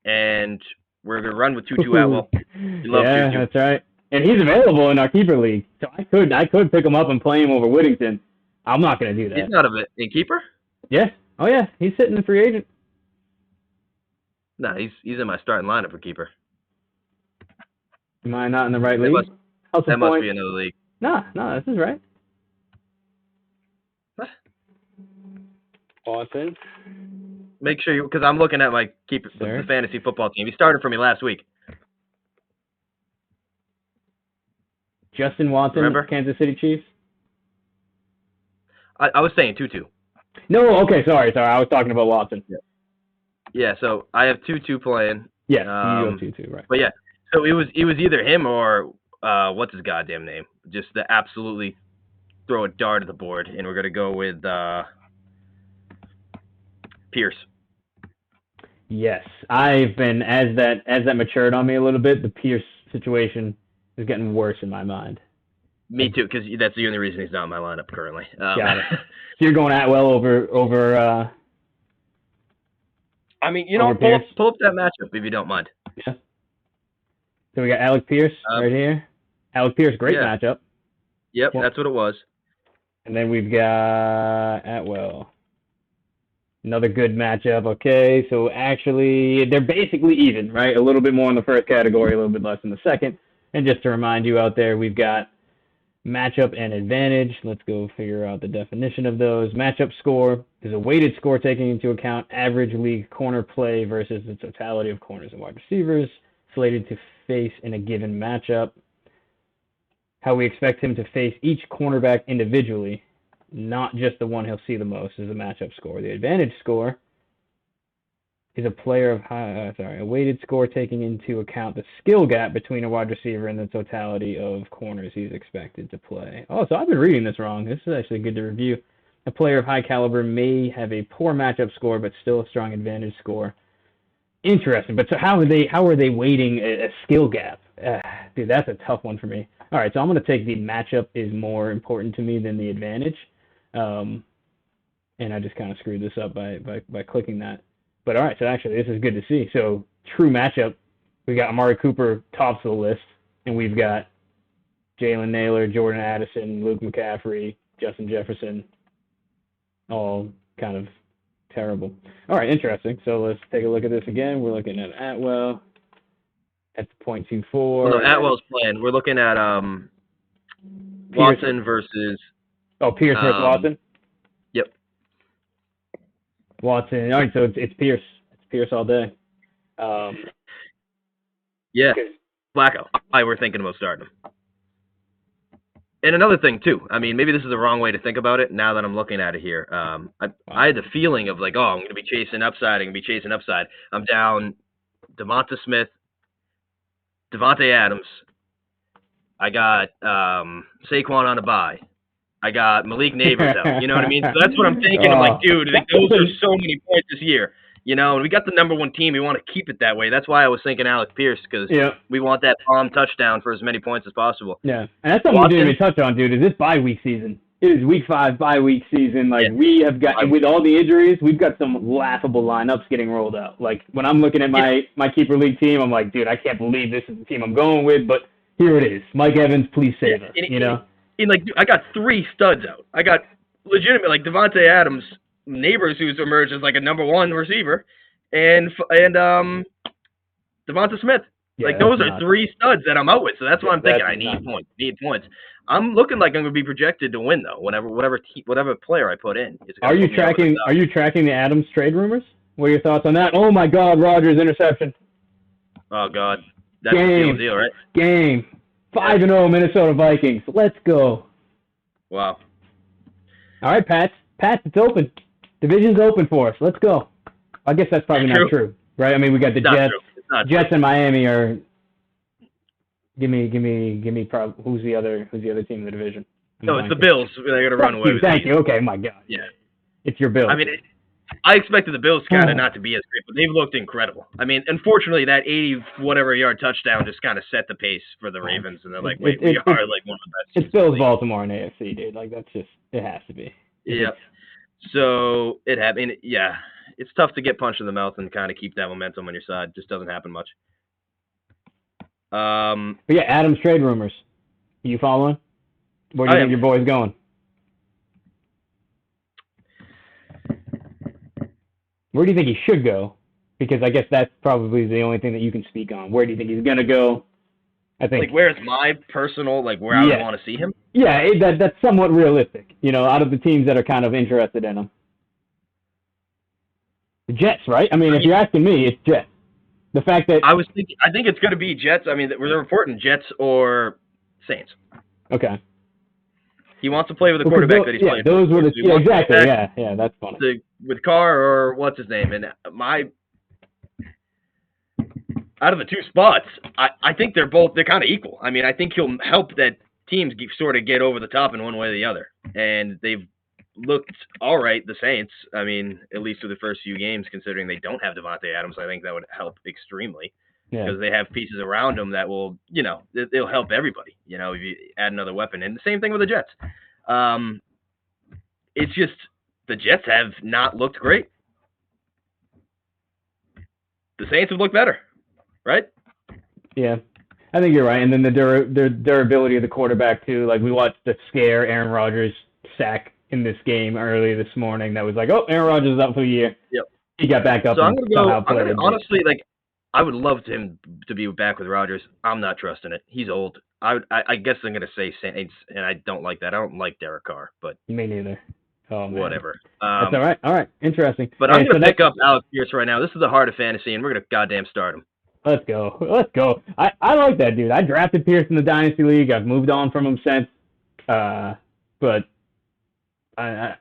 and we're going to run with Tutu Atwell. You love Tutu. That's right. And he's available in our keeper league, so I could pick him up and play him over Whittington. I'm not going to do that. He's not in keeper? Yeah. Oh, yeah. He's sitting in free agent. No, he's in my starting lineup for keeper. Am I not in the right league? That must be another league. No, this is right. What? Austin. Make sure because I'm looking at my keeper, the fantasy football team. He started for me last week. Justin Watson, remember? Kansas City Chiefs? I was saying Tutu. No, okay, sorry. I was talking about Watson. Yeah, so I have Tutu playing. Yeah, you go Tutu, right. But yeah, so it was either him or what's his goddamn name? Just to absolutely throw a dart at the board, and we're going to go with Pierce. Yes, I've been, as that matured on me a little bit, the Pierce situation is getting worse in my mind. Me too, because that's the only reason he's not in my lineup currently. Got it. So you're going Atwell over. I mean, pull up that matchup if you don't mind. Yeah. So we got Alec Pierce right here. Alec Pierce, great matchup. Yep, that's what it was. And then we've got Atwell. Another good matchup. Okay, so actually they're basically even, right? A little bit more in the first category, a little bit less in the second. And just to remind you out there, we've got matchup and advantage. Let's go figure out the definition of those. Matchup score is a weighted score taking into account average league corner play versus the totality of corners and wide receivers, slated to face in a given matchup, how we expect him to face each cornerback individually, not just the one he'll see the most, is a matchup score. The advantage score is a weighted score taking into account the skill gap between a wide receiver and the totality of corners he's expected to play. Oh, so I've been reading this wrong. This is actually good to review. A player of high caliber may have a poor matchup score, but still a strong advantage score. Interesting. But so how are they weighting a skill gap? Dude, that's a tough one for me. All right, so I'm going to take the matchup is more important to me than the advantage. And I just kind of screwed this up by clicking that. But all right, so actually this is good to see. So true matchup, we got Amari Cooper tops of the list, and we've got Jalen Nailor, Jordan Addison, Luke McCaffrey, Justin Jefferson, all kind of terrible. All right, interesting. So let's take a look at this again. We're looking at Atwell at the .24. No, Atwell's playing. We're looking at Watson versus. Oh, Pierce versus Watson. Yep. Watson. All right, so it's Pierce. It's Pierce all day. Yeah, Flacco. I were thinking about starting him. And another thing too. I mean, maybe this is the wrong way to think about it. Now that I'm looking at it here, I had the feeling of like, oh, I'm going to be chasing upside. I'm down Devonta Smith, Devontae Adams. I got Saquon on a bye. I got Malik Neighbors out. You know what I mean? So that's what I'm thinking. I'm like, dude, those are so many points this year. You know, and we got the number one team. We want to keep it that way. That's why I was thinking Alec Pierce, because we want that palm touchdown for as many points as possible. Yeah, and that's something we didn't even touch on, dude, is this bye week season. It is week 5 bye week season. Like, we have got, with all the injuries, we've got some laughable lineups getting rolled out. Like, when I'm looking at my keeper league team, I'm like, dude, I can't believe this is the team I'm going with, but here it is. Mike Evans, please save us, you know? I got 3 studs out. I got legitimate, like, Devontae Adams, Neighbors, who's emerged as like a number 1 receiver, and Devonta Smith. Yeah, like, those are 3 studs that I'm out with. So that's what I'm thinking. I need points. I'm looking like I'm going to be projected to win though. Whatever player I put in. Are you tracking the Adams trade rumors? What are your thoughts on that? Oh my God, Rodgers interception. Oh God, that's the deal, right? Game 5-0 Minnesota Vikings. Let's go. Wow. All right, Pats, it's open. Division's open for us. Let's go. I guess that's probably not true, right? I mean, we got the Jets and Miami are. Give me. Who's the other team in the division? No, it's the Bills. They're gonna run away with it. Thank you. Okay, my God. Yeah, it's your Bills. I mean, I expected the Bills kind of not to be as great, but they've looked incredible. I mean, unfortunately, that 80-whatever-yard touchdown just kind of set the pace for the Ravens, and they're like, wait, we are like one of the best. It's Bills, Baltimore, and AFC, dude. Like, that's just, it has to be. Yeah. So it happened. Yeah, it's tough to get punched in the mouth and kind of keep that momentum on your side. It just doesn't happen much. But yeah, Adams trade rumors. Are you following? Where do you think your boy's going? Where do you think he should go? Because I guess that's probably the only thing that you can speak on. Where do you think he's going to go? I think. Like, where's my personal, like, where I would want to see him? Yeah, that's somewhat realistic, you know, out of the teams that are kind of interested in him. The Jets, right? I mean, if you're asking me, it's Jets. The fact that... I think it's going to be Jets. I mean, we're reporting Jets or Saints. Okay. He wants to play with a quarterback that he's playing. Those were the... Yeah, exactly. Yeah, that's funny. With Carr or what's his name. And out of the 2 spots, I think they're kind of equal. I mean, I think he'll help that teams sort of get over the top in one way or the other. And they've looked all right, the Saints. I mean, at least for the first few games, considering they don't have Devontae Adams, I think that would help extremely. Because they have pieces around them that will, you know, they'll help everybody, you know, if you add another weapon. And the same thing with the Jets. It's just the Jets have not looked great. The Saints have looked better, right? Yeah, I think you're right. And then the durability of the quarterback, too. Like, we watched the scare Aaron Rodgers sack in this game early this morning. That was like, oh, Aaron Rodgers is out for the year. Yep. He got back up. So honestly, like, I would love him to be back with Rodgers. I'm not trusting it. He's old. I guess I'm going to say Saints, and I don't like that. I don't like Derek Carr, but me neither. Oh, man. Whatever. That's all right. All right. Interesting. But I'm going to pick up Alec Pierce right now. This is the heart of fantasy, and we're going to goddamn start him. Let's go. Let's go. I like that dude. I drafted Pierce in the Dynasty League. I've moved on from him since. But I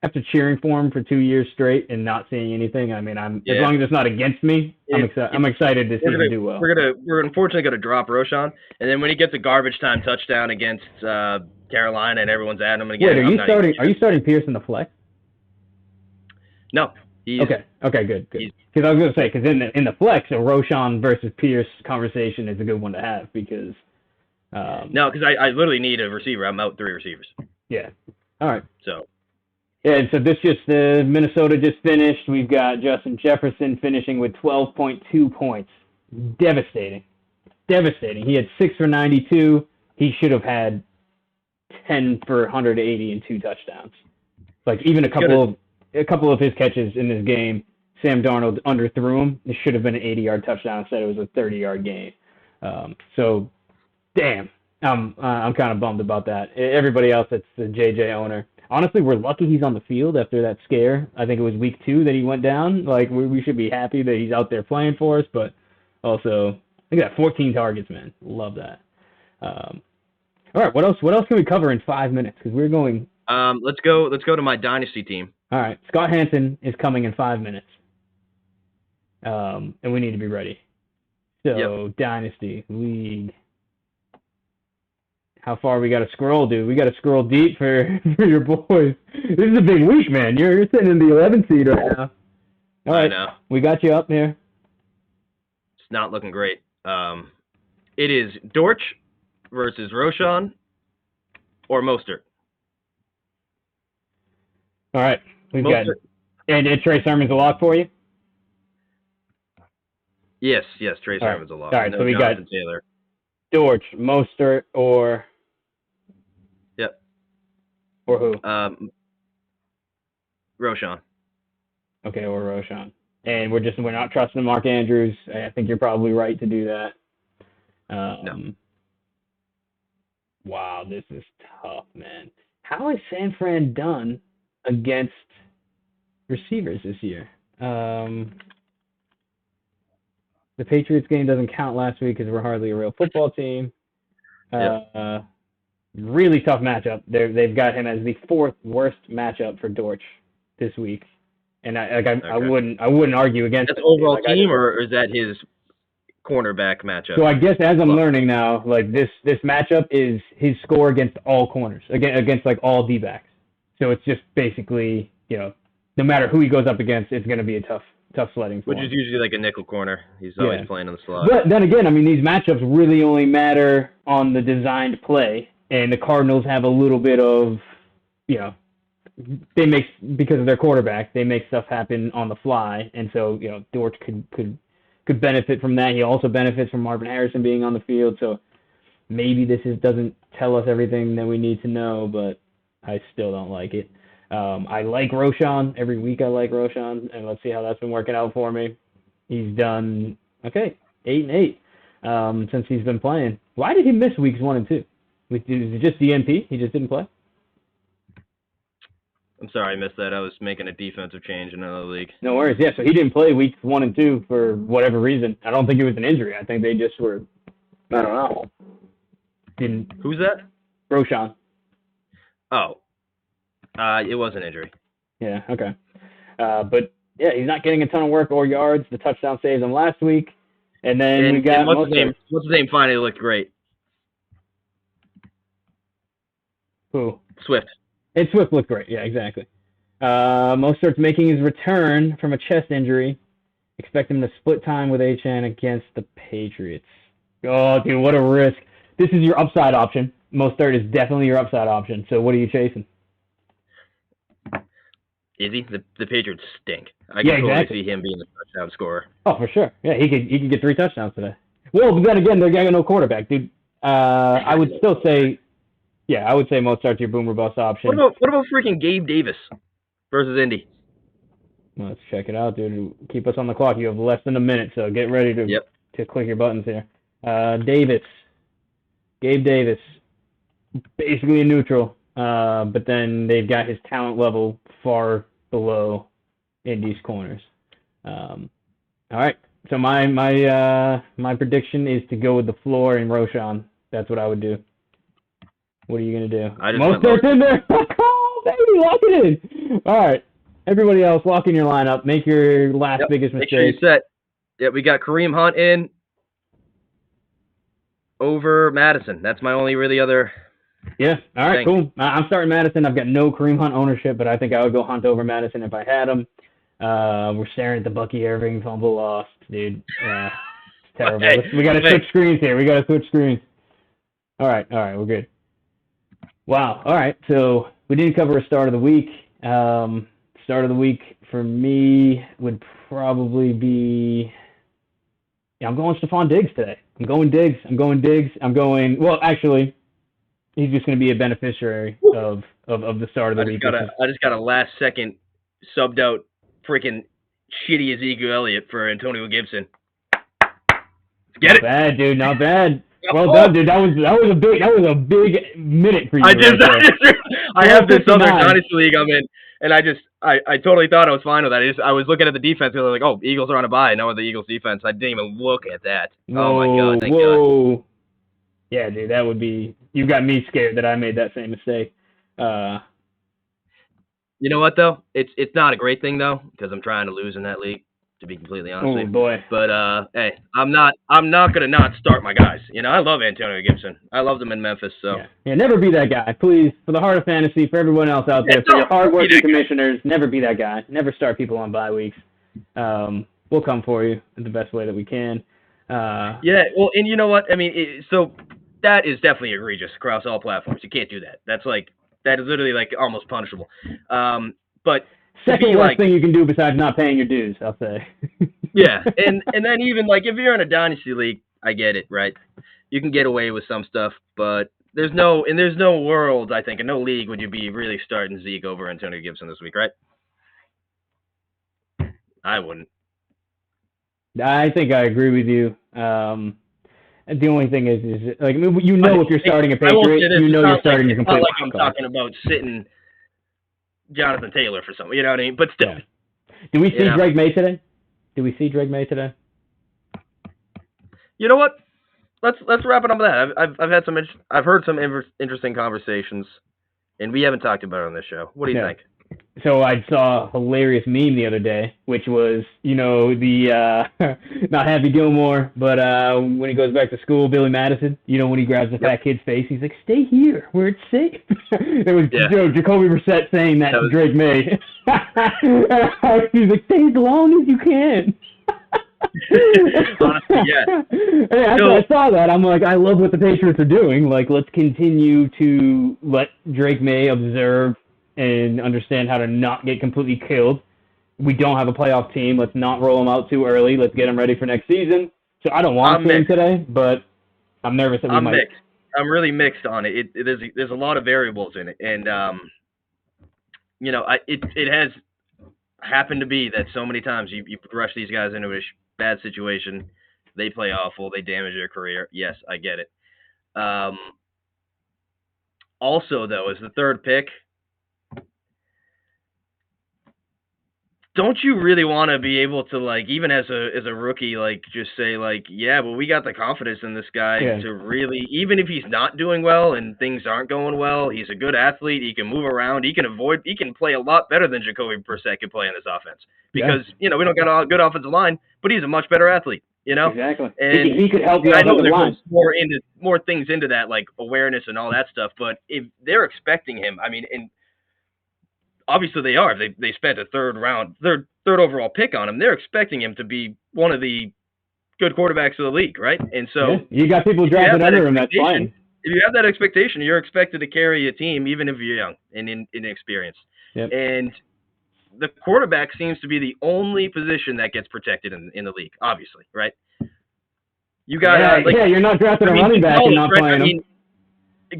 after cheering for him for 2 years straight and not seeing anything, I mean, as long as it's not against me, I'm excited to see him do well. We're unfortunately gonna drop Roschon, and then when he gets a garbage time touchdown against Carolina and everyone's at him again. Wait, are you starting Pierce in the flex? No. Okay, good. Because I was gonna say, because in the flex, a Roschon versus Pierce conversation is a good one to have because. No, because I literally need a receiver. I'm out 3 receivers. Yeah. All right. So. Yeah, and so this Minnesota just finished. We've got Justin Jefferson finishing with 12.2 points. Devastating. He had 6 for 92. He should have had 10 for 180 and 2 touchdowns. Like even a couple of his catches in this game, Sam Darnold underthrew him. It should have been an 80-yard touchdown. Instead, it was a 30-yard gain. So, damn, I'm kind of bummed about that. Everybody else that's the JJ owner. Honestly, we're lucky he's on the field after that scare. I think it was week 2 that he went down. Like we should be happy that he's out there playing for us. But also, I think that 14 targets, man. Love that. All right, what else can we cover in 5 minutes? Because we're going. Let's go to my dynasty team. All right, Scott Hansen is coming in 5 minutes, and we need to be ready. So, Dynasty League. How far we got to scroll, dude? We got to scroll deep for your boys. This is a big week, man. You're sitting in the 11th seed right now. All right, I know. We got you up here. It's not looking great. It is Dortch versus Roschon or Mostert. All right. We've got and Trey Sermon's a lock for you? Yes, Trey Sermon's a lock. All right, so we got Taylor. Dortch, Mostert, or or who? Roschon. Okay, or Roschon. And we're not trusting Mark Andrews. I think you're probably right to do that. No. Wow, this is tough, man. How has San Fran done against receivers this year? The Patriots game doesn't count last week because we're hardly a real football team. Really tough matchup. They've got him as the 4th worst matchup for Dortch this week, and I wouldn't argue against. That's overall team, or is that his cornerback matchup? So I guess as I'm learning now, like this matchup is his score against all corners, against like all D-backs. So it's just basically, no matter who he goes up against, it's going to be a tough sledding for him. Which is usually like a nickel corner. He's always playing on the slot. But then again, I mean, these matchups really only matter on the designed play, and the Cardinals have a little bit of, because of their quarterback, they make stuff happen on the fly, and so Dortch could benefit from that. He also benefits from Marvin Harrison being on the field, so maybe this doesn't tell us everything that we need to know, but I still don't like it. I like Roschon. Every week I like Roschon, and let's see how that's been working out for me. He's done 8-8 since he's been playing. Why did he miss weeks 1 and 2? Was it just DNP? He just didn't play? I'm sorry, I missed that. I was making a defensive change in another league. No worries. Yeah, so he didn't play weeks 1 and 2 for whatever reason. I don't think it was an injury. I think they just were, I don't know. Who's that? Roschon. Oh. It was an injury. Yeah, okay. But, yeah, he's not getting a ton of work or yards. The touchdown saves him last week. And then we got what's his name finally looked great? Who? Swift. And Swift looked great. Yeah, exactly. Mostert's making his return from a chest injury. Expect him to split time with Achane against the Patriots. Oh, dude, what a risk. This is your upside option. Mostert is definitely your upside option. So what are you chasing? Is he? The Patriots stink. I can totally see him being the touchdown scorer. Oh, for sure. Yeah, he could get 3 touchdowns today. Well, but then again, they're got no quarterback, dude. I would still say, I would say Mostert's your boomer bust option. What about freaking Gabe Davis versus Indy? Well, let's check it out, dude. Keep us on the clock. You have less than a minute, so get ready to click your buttons here. Gabe Davis, basically a neutral, but then they've got his talent level far below Indy's corners. All right, So my prediction is to go with the floor and Roshan. That's what I would do. What are you gonna do? Mostert's in there. Oh, baby, lock it in. All right, everybody else, lock in your lineup. Make your last biggest mistake. Make sure you're set. Yeah, we got Kareem Hunt in over Madison. That's my only really other. Yeah. All right. Cool. I'm starting Madison. I've got no Kareem Hunt ownership, but I think I would go Hunt over Madison if I had him. We're staring at the Bucky Irving fumble lost, dude. It's terrible. Hey, we got to switch screens here. All right. We're good. Wow. All right. So we didn't cover a start of the week. Start of the week for me would probably be. Yeah, I'm going Stephon Diggs today. I'm going Diggs. Well, actually, he's just going to be a beneficiary of the start of the week. I just got a last second subbed out freaking shitty Ezekiel Elliott for Antonio Gibson. Get it? Not bad, dude. Not bad. Well done, dude. That was a big minute for you. I have this other Dynasty league I'm in, and I totally thought I was fine with that. I was looking at the defense, and I was like, oh, Eagles are on a bye. No, the Eagles defense. I didn't even look at that. Oh my god! Thank God. Yeah, dude, that would be. You got me scared that I made that same mistake. You know what though? It's not a great thing though, because I'm trying to lose in that league. To be completely honest with you. Oh boy. But hey, I'm not gonna not start my guys. You know, I love Antonio Gibson. I loved him in Memphis. So yeah, never be that guy, please. For the heart of fantasy, for everyone else out there, for your hardworking commissioners, never be that guy. Never start people on bye weeks. We'll come for you in the best way that we can. Yeah. Well, and you know what? I mean, so that is definitely egregious across all platforms. You can't do that. That is literally like almost punishable. But second worst thing you can do besides not paying your dues, I'll say. Yeah, and then even like if you're in a dynasty league, I get it, right? You can get away with some stuff, but there's no world, I think, in no league would you be really starting Zeke over Antonio Gibson this week, right? I wouldn't. I think I agree with you. The only thing is like you know if you're starting a Patriot, you know you're starting a complete. Not like I'm talking about sitting Jonathan Taylor for something, you know what I mean? But still. Yeah. Do we see Drake May today? You know what? Let's wrap it up with that. I've heard some interesting conversations, and we haven't talked about it on this show. What do you think? So I saw a hilarious meme the other day, which was, the not Happy Gilmore, but when he goes back to school, Billy Madison, when he grabs the fat kid's face, he's like, "Stay here, where it's safe." It was Jacoby Brissett saying that to Drake May. He's like, "Stay as long as you can." Honestly, yeah. Hey, after I saw that, I'm like, I love what the Patriots are doing. Like, let's continue to let Drake May observe and understand how to not get completely killed. We don't have a playoff team. Let's not roll them out too early. Let's get them ready for next season. So I don't want to see him today, but I'm nervous that we might. Mixed. I'm really mixed on it. There's a lot of variables in it, and it has happened to be that so many times you rush these guys into a bad situation, they play awful, they damage their career. Yes, I get it. Also, though, as the third pick, don't you really want to be able to, like, even as a rookie, like, just say, like, yeah, but we got the confidence in this guy to really, even if he's not doing well and things aren't going well, he's a good athlete, he can move around, he can play a lot better than Jacoby Brissett can play in this offense. Because, we don't got a good offensive line, but he's a much better athlete, Exactly. And he could help you. I know there goes more things into that, like awareness and all that stuff, but if they're expecting him, I mean, and obviously they are. They spent a third overall pick on him. They're expecting him to be one of the good quarterbacks of the league, right? And so you got people drafted under him. That's fine. If you have that expectation, you're expected to carry a team, even if you're young and inexperienced. Yep. And the quarterback seems to be the only position that gets protected in the league. Obviously, right? You got you're not drafting a running back and not playing him.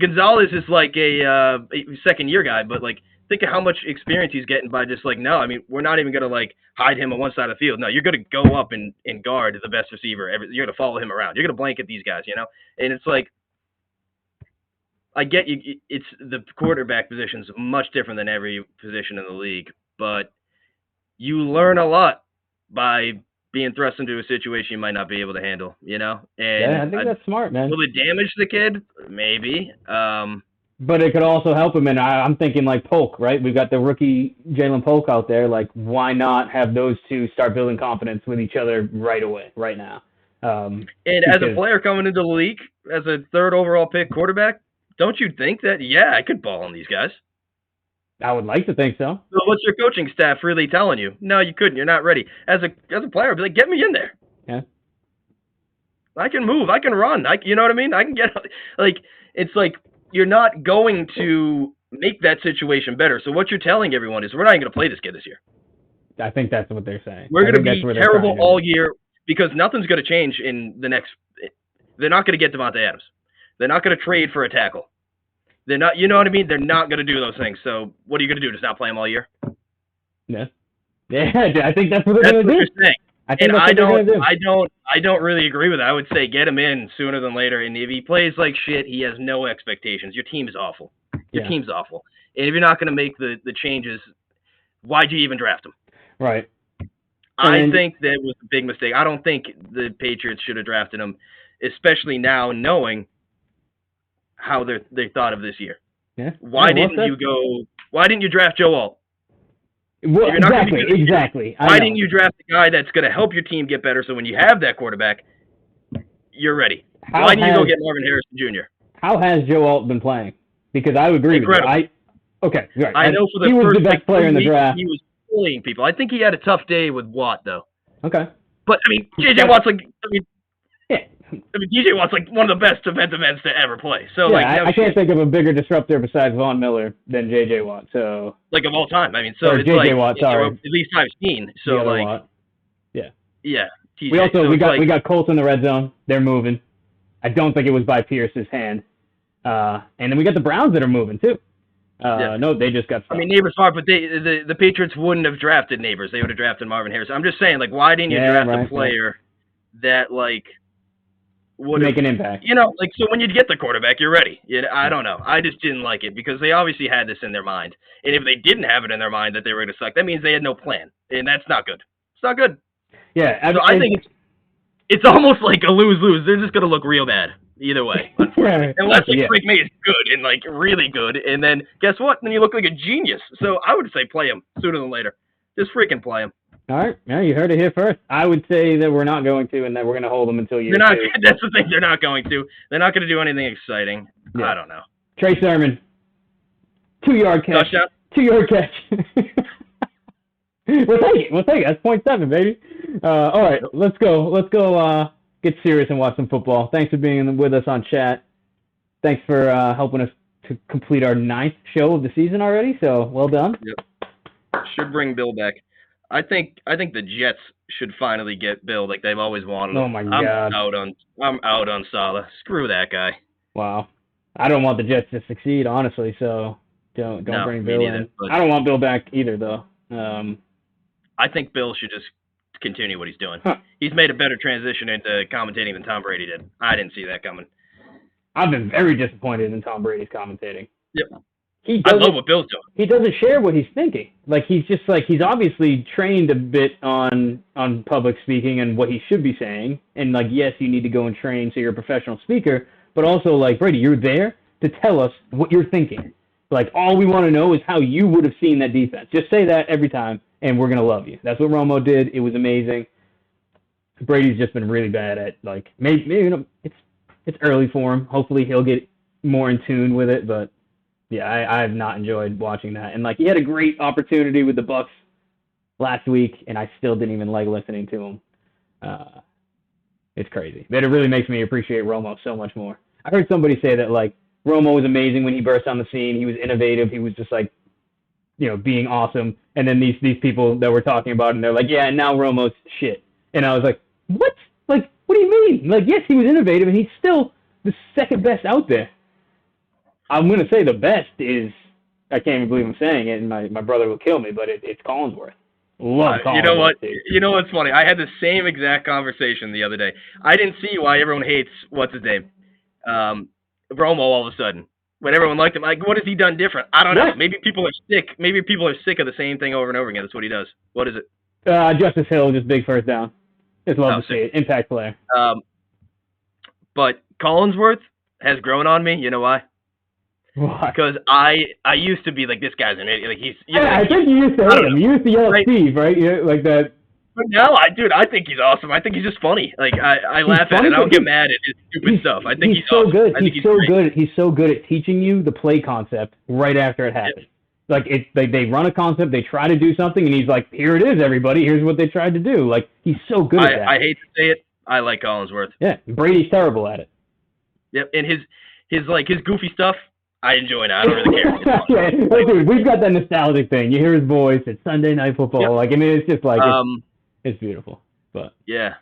Gonzalez is like a second year guy, but like. Think of how much experience he's getting by just like, no, I mean, we're not even going to like hide him on one side of the field. No, you're going to go up and guard the best receiver. You're going to follow him around. You're going to blanket these guys, And it's like, I get you. It's the quarterback position is much different than every position in the league, but you learn a lot by being thrust into a situation you might not be able to handle, you know? Yeah, I And think that's smart, man. will it damage the kid? Maybe. But it could also help him, and I'm thinking like Polk, right? We've got the rookie Jalen Polk out there. Like, why not have those two start building confidence with each other right away, right now? And as a player coming into the league, as a third overall pick quarterback, don't you think that, yeah, I could ball on these guys? I would like to think so. So what's your coaching staff really telling you? No, you couldn't. You're not ready. As a player, I'd be like, get me in there. Yeah. I can move. I can run. You know what I mean? I can get, like, it's like, you're not going to make that situation better. So what you're telling everyone is we're not even going to play this kid this year. I think that's what they're saying. We're going to be terrible all year because nothing's going to change in the next – they're not going to get Devontae Adams. They're not going to trade for a tackle. They're not – you know what I mean? They're not going to do those things. So what are you going to do, just not play them all year? Yeah. Yeah, I think that's what they're going to do. That's what you're saying. And I don't really agree with that. I would say get him in sooner than later. And if he plays like shit, he has no expectations. Your team is awful. Your team's awful. And if you're not going to make the changes, why'd you even draft him? Right. I think that was a big mistake. I don't think the Patriots should have drafted him, especially now knowing how they thought of this year. Yeah. Why didn't you draft Joe Alt? Well, exactly. Why didn't you draft the guy that's going to help your team get better so when you have that quarterback, you're ready? Why didn't you go get Marvin Harrison Jr.? How has Joe Alt been playing? Because I would agree with you. Right. I know he was the best player in the draft. He was bullying people. I think he had a tough day with Watt, though. Okay. But, I mean, J.J. Watt's DJ Watt's like one of the best defensive ends to ever play. So I can't think of a bigger disruptor besides Von Miller than J.J. Watt. So like of all time. I mean, so or it's J.J. Watt, sorry. At least I've seen. So like, Watt. Yeah. Yeah. TJ. We got Colts in the red zone. They're moving. I don't think it was by Pierce's hand. And then we got the Browns that are moving too. No, they just got. I mean, Neighbors smart, but the Patriots wouldn't have drafted Neighbors. They would have drafted Marvin Harrison. I'm just saying, like, why didn't you draft a player that like would make an impact? You know, like, so when you get the quarterback, you're ready. I don't know. I just didn't like it because they obviously had this in their mind, and if they didn't have it in their mind that they were going to suck, that means they had no plan, and that's not good. It's not good. Yeah, so I think it's almost like a lose-lose. They're just going to look real bad either way, unfortunately. Unless Frank May is good and like really good, and then guess what? Then you look like a genius. So I would say play him sooner than later. Just freaking play him. All right. Yeah, you heard it here first. I would say that we're not going to, and that we're going to hold them until year two. That's the thing. They're not going to. They're not going to do anything exciting. Yeah. I don't know. Trey Sermon, 2-yard catch. Touchdown. 2-yard catch. We'll take it. That's 0.7, baby. All right. Let's go. Get serious and watch some football. Thanks for being with us on chat. Thanks for helping us to complete our 9th show of the season already. So well done. Yep. Should bring Bill back. I think the Jets should finally get Bill like they've always wanted. Oh my God! I'm out on Saleh. Screw that guy. Wow. I don't want the Jets to succeed, honestly. So don't bring Bill in. I don't want Bill back either, though. I think Bill should just continue what he's doing. Huh. He's made a better transition into commentating than Tom Brady did. I didn't see that coming. I've been very disappointed in Tom Brady's commentating. Yep. I love what Bill's doing. He doesn't share what he's thinking. Like he's obviously trained a bit on public speaking and what he should be saying. And like, yes, you need to go and train so you're a professional speaker, but also like, Brady, you're there to tell us what you're thinking. Like, all we want to know is how you would have seen that defense. Just say that every time, and we're going to love you. That's what Romo did. It was amazing. Brady's just been really bad at, like, maybe it's early for him. Hopefully he'll get more in tune with it, but yeah, I have not enjoyed watching that. And, like, he had a great opportunity with the Bucs last week, and I still didn't even like listening to him. It's crazy. But it really makes me appreciate Romo so much more. I heard somebody say that, like, Romo was amazing when he burst on the scene. He was innovative. He was just, like, being awesome. And then these people that we're talking about, and they're like, yeah, and now Romo's shit. And I was like, what? Like, what do you mean? Like, yes, he was innovative, and he's still the second best out there. I'm going to say the best is, I can't even believe I'm saying it, and my brother will kill me, but it's Collinsworth. Love Collinsworth. You know what? You know what's funny? I had the same exact conversation the other day. I didn't see why everyone hates, what's his name? Romo all of a sudden. When everyone liked him, like, what has he done different? I don't know. Maybe people are sick. Maybe people are sick of the same thing over and over again. That's what he does. What is it? Justice Hill, just big first down. Just love to see it. Impact player. But Collinsworth has grown on me. You know why? Why? Because I used to be like, this guy's an idiot. Like I think you used to hate him. You used to yell at Steve, right? Like that. But now, I think he's awesome. I think he's just funny. Like I laugh at it. I don't get mad at his stupid stuff. I think he's so awesome. good. He's so good. He's so good at teaching you the play concept right after it happens. Like they run a concept, they try to do something, and he's like, "Here it is, everybody. Here's what they tried to do." Like he's so good at that. I hate to say it. I like Collinsworth. Yeah, Brady's terrible at it. Yep, and his goofy stuff, I enjoy now. I don't really care. Yeah, dude, we've got that nostalgic thing. You hear his voice. It's Sunday Night Football. Yep. Like, I mean, it's just like it's beautiful. But yeah,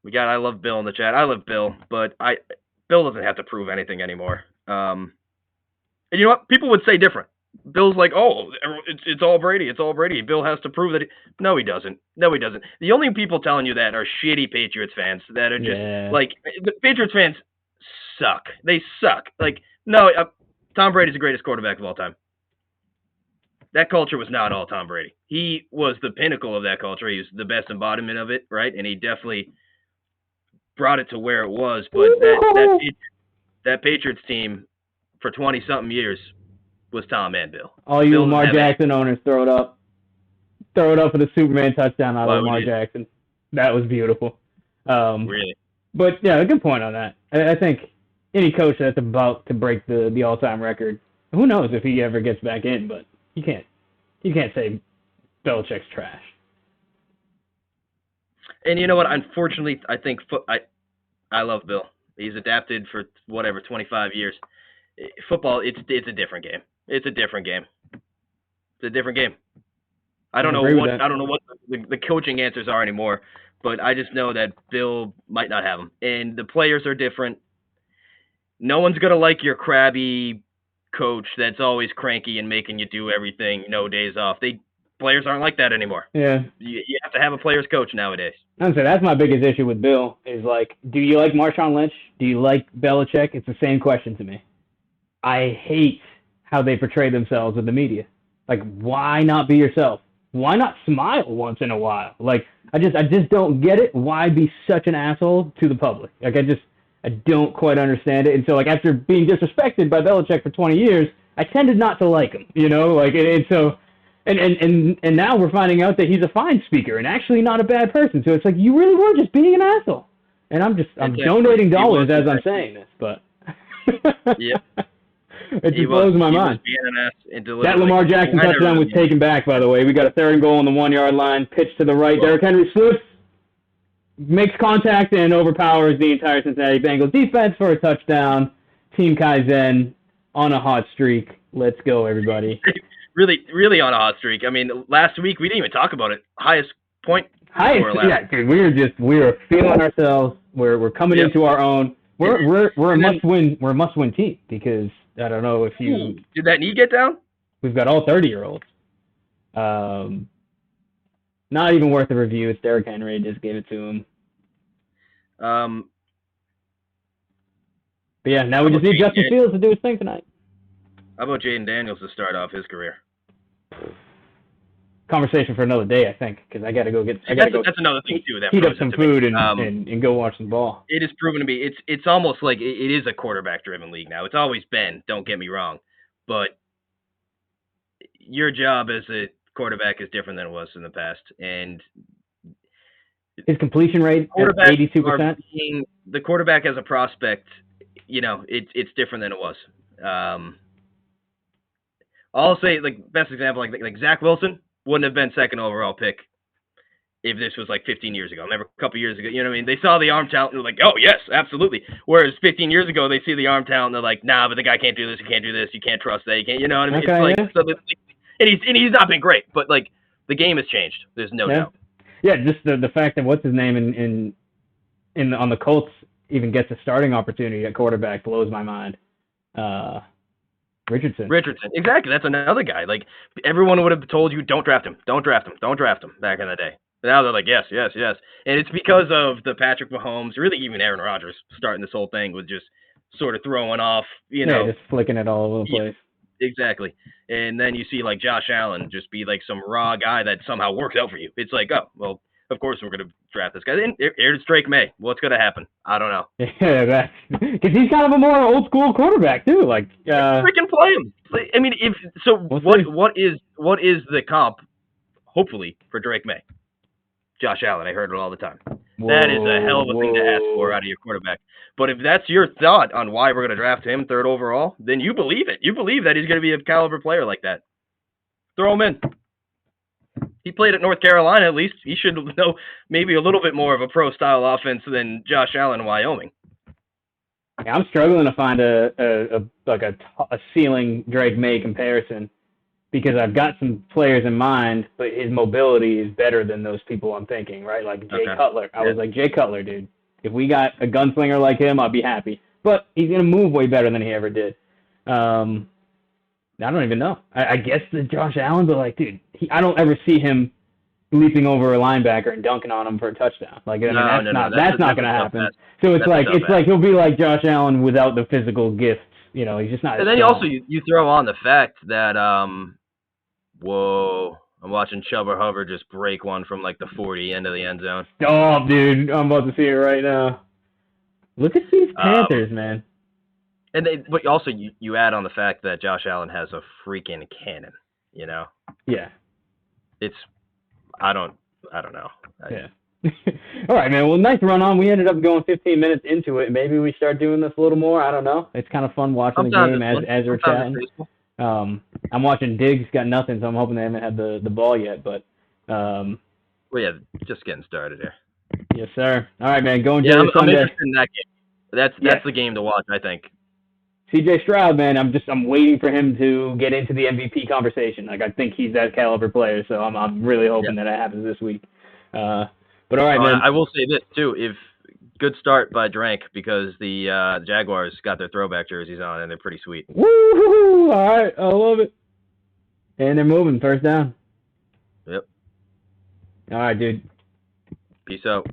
I love Bill in the chat. I love Bill, but Bill doesn't have to prove anything anymore. And you know what? People would say different. Bill's like, oh, it's all Brady. It's all Brady. Bill has to prove that. No, he doesn't. No, he doesn't. The only people telling you that are shitty Patriots fans that are just like, the Patriots fans suck. They suck. Like, no, Tom Brady's the greatest quarterback of all time. That culture was not all Tom Brady. He was the pinnacle of that culture. He was the best embodiment of it, right? And he definitely brought it to where it was. But that Patriots team for 20-something years was Tom and Bill. All you Lamar Jackson owners, throw it up. Throw it up for the Superman touchdown out of Lamar Jackson. That was beautiful. Really? But, yeah, a good point on that. I think any coach that's about to break the all-time record, who knows if he ever gets back in, but you can't say Belichick's trash. And you know what? Unfortunately, I think I love Bill. He's adapted for 25 years. Football, it's a different game. It's a different game. It's a different game. I don't know what the coaching answers are anymore, but I just know that Bill might not have them. And the players are different. No one's gonna like your crabby coach that's always cranky and making you do everything, no days off. Players aren't like that anymore. Yeah. You have to have a player's coach nowadays. I'm saying that's my biggest issue with Bill is, like, do you like Marshawn Lynch? Do you like Belichick? It's the same question to me. I hate how they portray themselves with the media. Like, why not be yourself? Why not smile once in a while? Like, I just don't get it. Why be such an asshole to the public? Like, I don't quite understand it. And so, like, after being disrespected by Belichick for 20 years, I tended not to like him, you know? Like, and now we're finding out that he's a fine speaker and actually not a bad person. So it's like, you really were just being an asshole. And I'm donating dollars as I'm saying this, but yeah. It just blows my mind. That Lamar Jackson touchdown was taken back, by the way. We got a 3rd and goal on the 1-yard line, pitch to the right. Derrick Henry slips, makes contact, and overpowers the entire Cincinnati Bengals defense for a touchdown. Team Kaizen on a hot streak. Let's go, everybody. Really, really on a hot streak. I mean, last week we didn't even talk about it. Highest point score last week. Dude, we were feeling ourselves. We're coming into our own. We're a must-win team because I don't know if you did that knee get down? We've got all 30-year-olds. Not even worth a review. It's Derrick Henry. Just gave it to him. But yeah, now we just need Justin Fields to do his thing tonight. How about Jaden Daniels to start off his career? Conversation for another day, I think, because I got to go get. That's another thing too. Heat up some food and go watch some ball. It is proven to be. It's almost like it is a quarterback-driven league now. It's always been. Don't get me wrong, but your job as a quarterback is different than it was in the past, and his completion rate at 82%. The quarterback as a prospect, you know, it's different than it was. I'll say, like, best example, like Zach Wilson wouldn't have been 2nd overall pick if this was like 15 years ago. Remember a couple years ago, you know what I mean? They saw the arm talent and they're like, oh, yes, absolutely. Whereas 15 years ago, they see the arm talent and they're like, nah, but the guy can't do this, he can't do this, you can't trust that, you can't, you know what I mean? Okay, it's like, and he's not been great, but, like, the game has changed. There's no doubt. Yeah, just the fact that what's his name on the Colts even gets a starting opportunity at quarterback blows my mind. Richardson, exactly. That's another guy. Like, everyone would have told you, don't draft him back in the day. But now they're like, yes. And it's because of the Patrick Mahomes, really even Aaron Rodgers starting this whole thing with just sort of throwing off, you know. Just flicking it all over the place. Exactly. And then you see, like, Josh Allen just be like some raw guy that somehow works out for you. It's like, oh, well, of course we're going to draft this guy. Then here's Drake May. What's going to happen? I don't know. Yeah, that's because he's kind of a more old school quarterback too. Like, freaking play him. I mean, what is the comp? Hopefully for Drake May, Josh Allen. I heard it all the time. That is a hell of a thing to ask for out of your quarterback. But if that's your thought on why we're going to draft him 3rd overall, then you believe it. You believe that he's going to be a caliber player like that. Throw him in. He played at North Carolina, at least. He should know maybe a little bit more of a pro-style offense than Josh Allen in Wyoming. Yeah, I'm struggling to find a ceiling Drake May comparison because I've got some players in mind, but his mobility is better than those people I'm thinking, right? Like Jay Cutler. I was like, Jay Cutler, dude. If we got a gunslinger like him, I'd be happy. But he's going to move way better than he ever did. I don't even know. I guess the Josh Allen, but like, dude, I don't ever see him leaping over a linebacker and dunking on him for a touchdown. Like, that's not going to happen. So it's like he'll be like Josh Allen without the physical gifts. You know, he's just not. And then you throw on the fact that whoa, I'm watching Chuba Hubbard just break one from like the 40 into the end zone. Stop, dude! I'm about to see it right now. Look at these Panthers, man. And but also you add on the fact that Josh Allen has a freaking cannon, you know? Yeah. I don't know. Yeah. All right, man. Well, nice run on. We ended up going 15 minutes into it. Maybe we start doing this a little more. I don't know. It's kind of fun watching the game as we're chatting. I'm watching Diggs got nothing, so I'm hoping they haven't had the ball yet. But well, yeah, just getting started here. Yes, sir. All right, man. Go enjoy your I'm Sunday. interested in that game. That's the game to watch, I think. CJ Stroud, man, I'm waiting for him to get into the MVP conversation. Like, I think he's that caliber player, so I'm really hoping that happens this week. But all right, man. I will say this too: if good start by Drank because the Jaguars got their throwback jerseys on and they're pretty sweet. Woo! All right, I love it. And they're moving, 1st down. Yep. All right, dude. Peace out.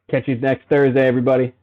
Catch you next Thursday, everybody.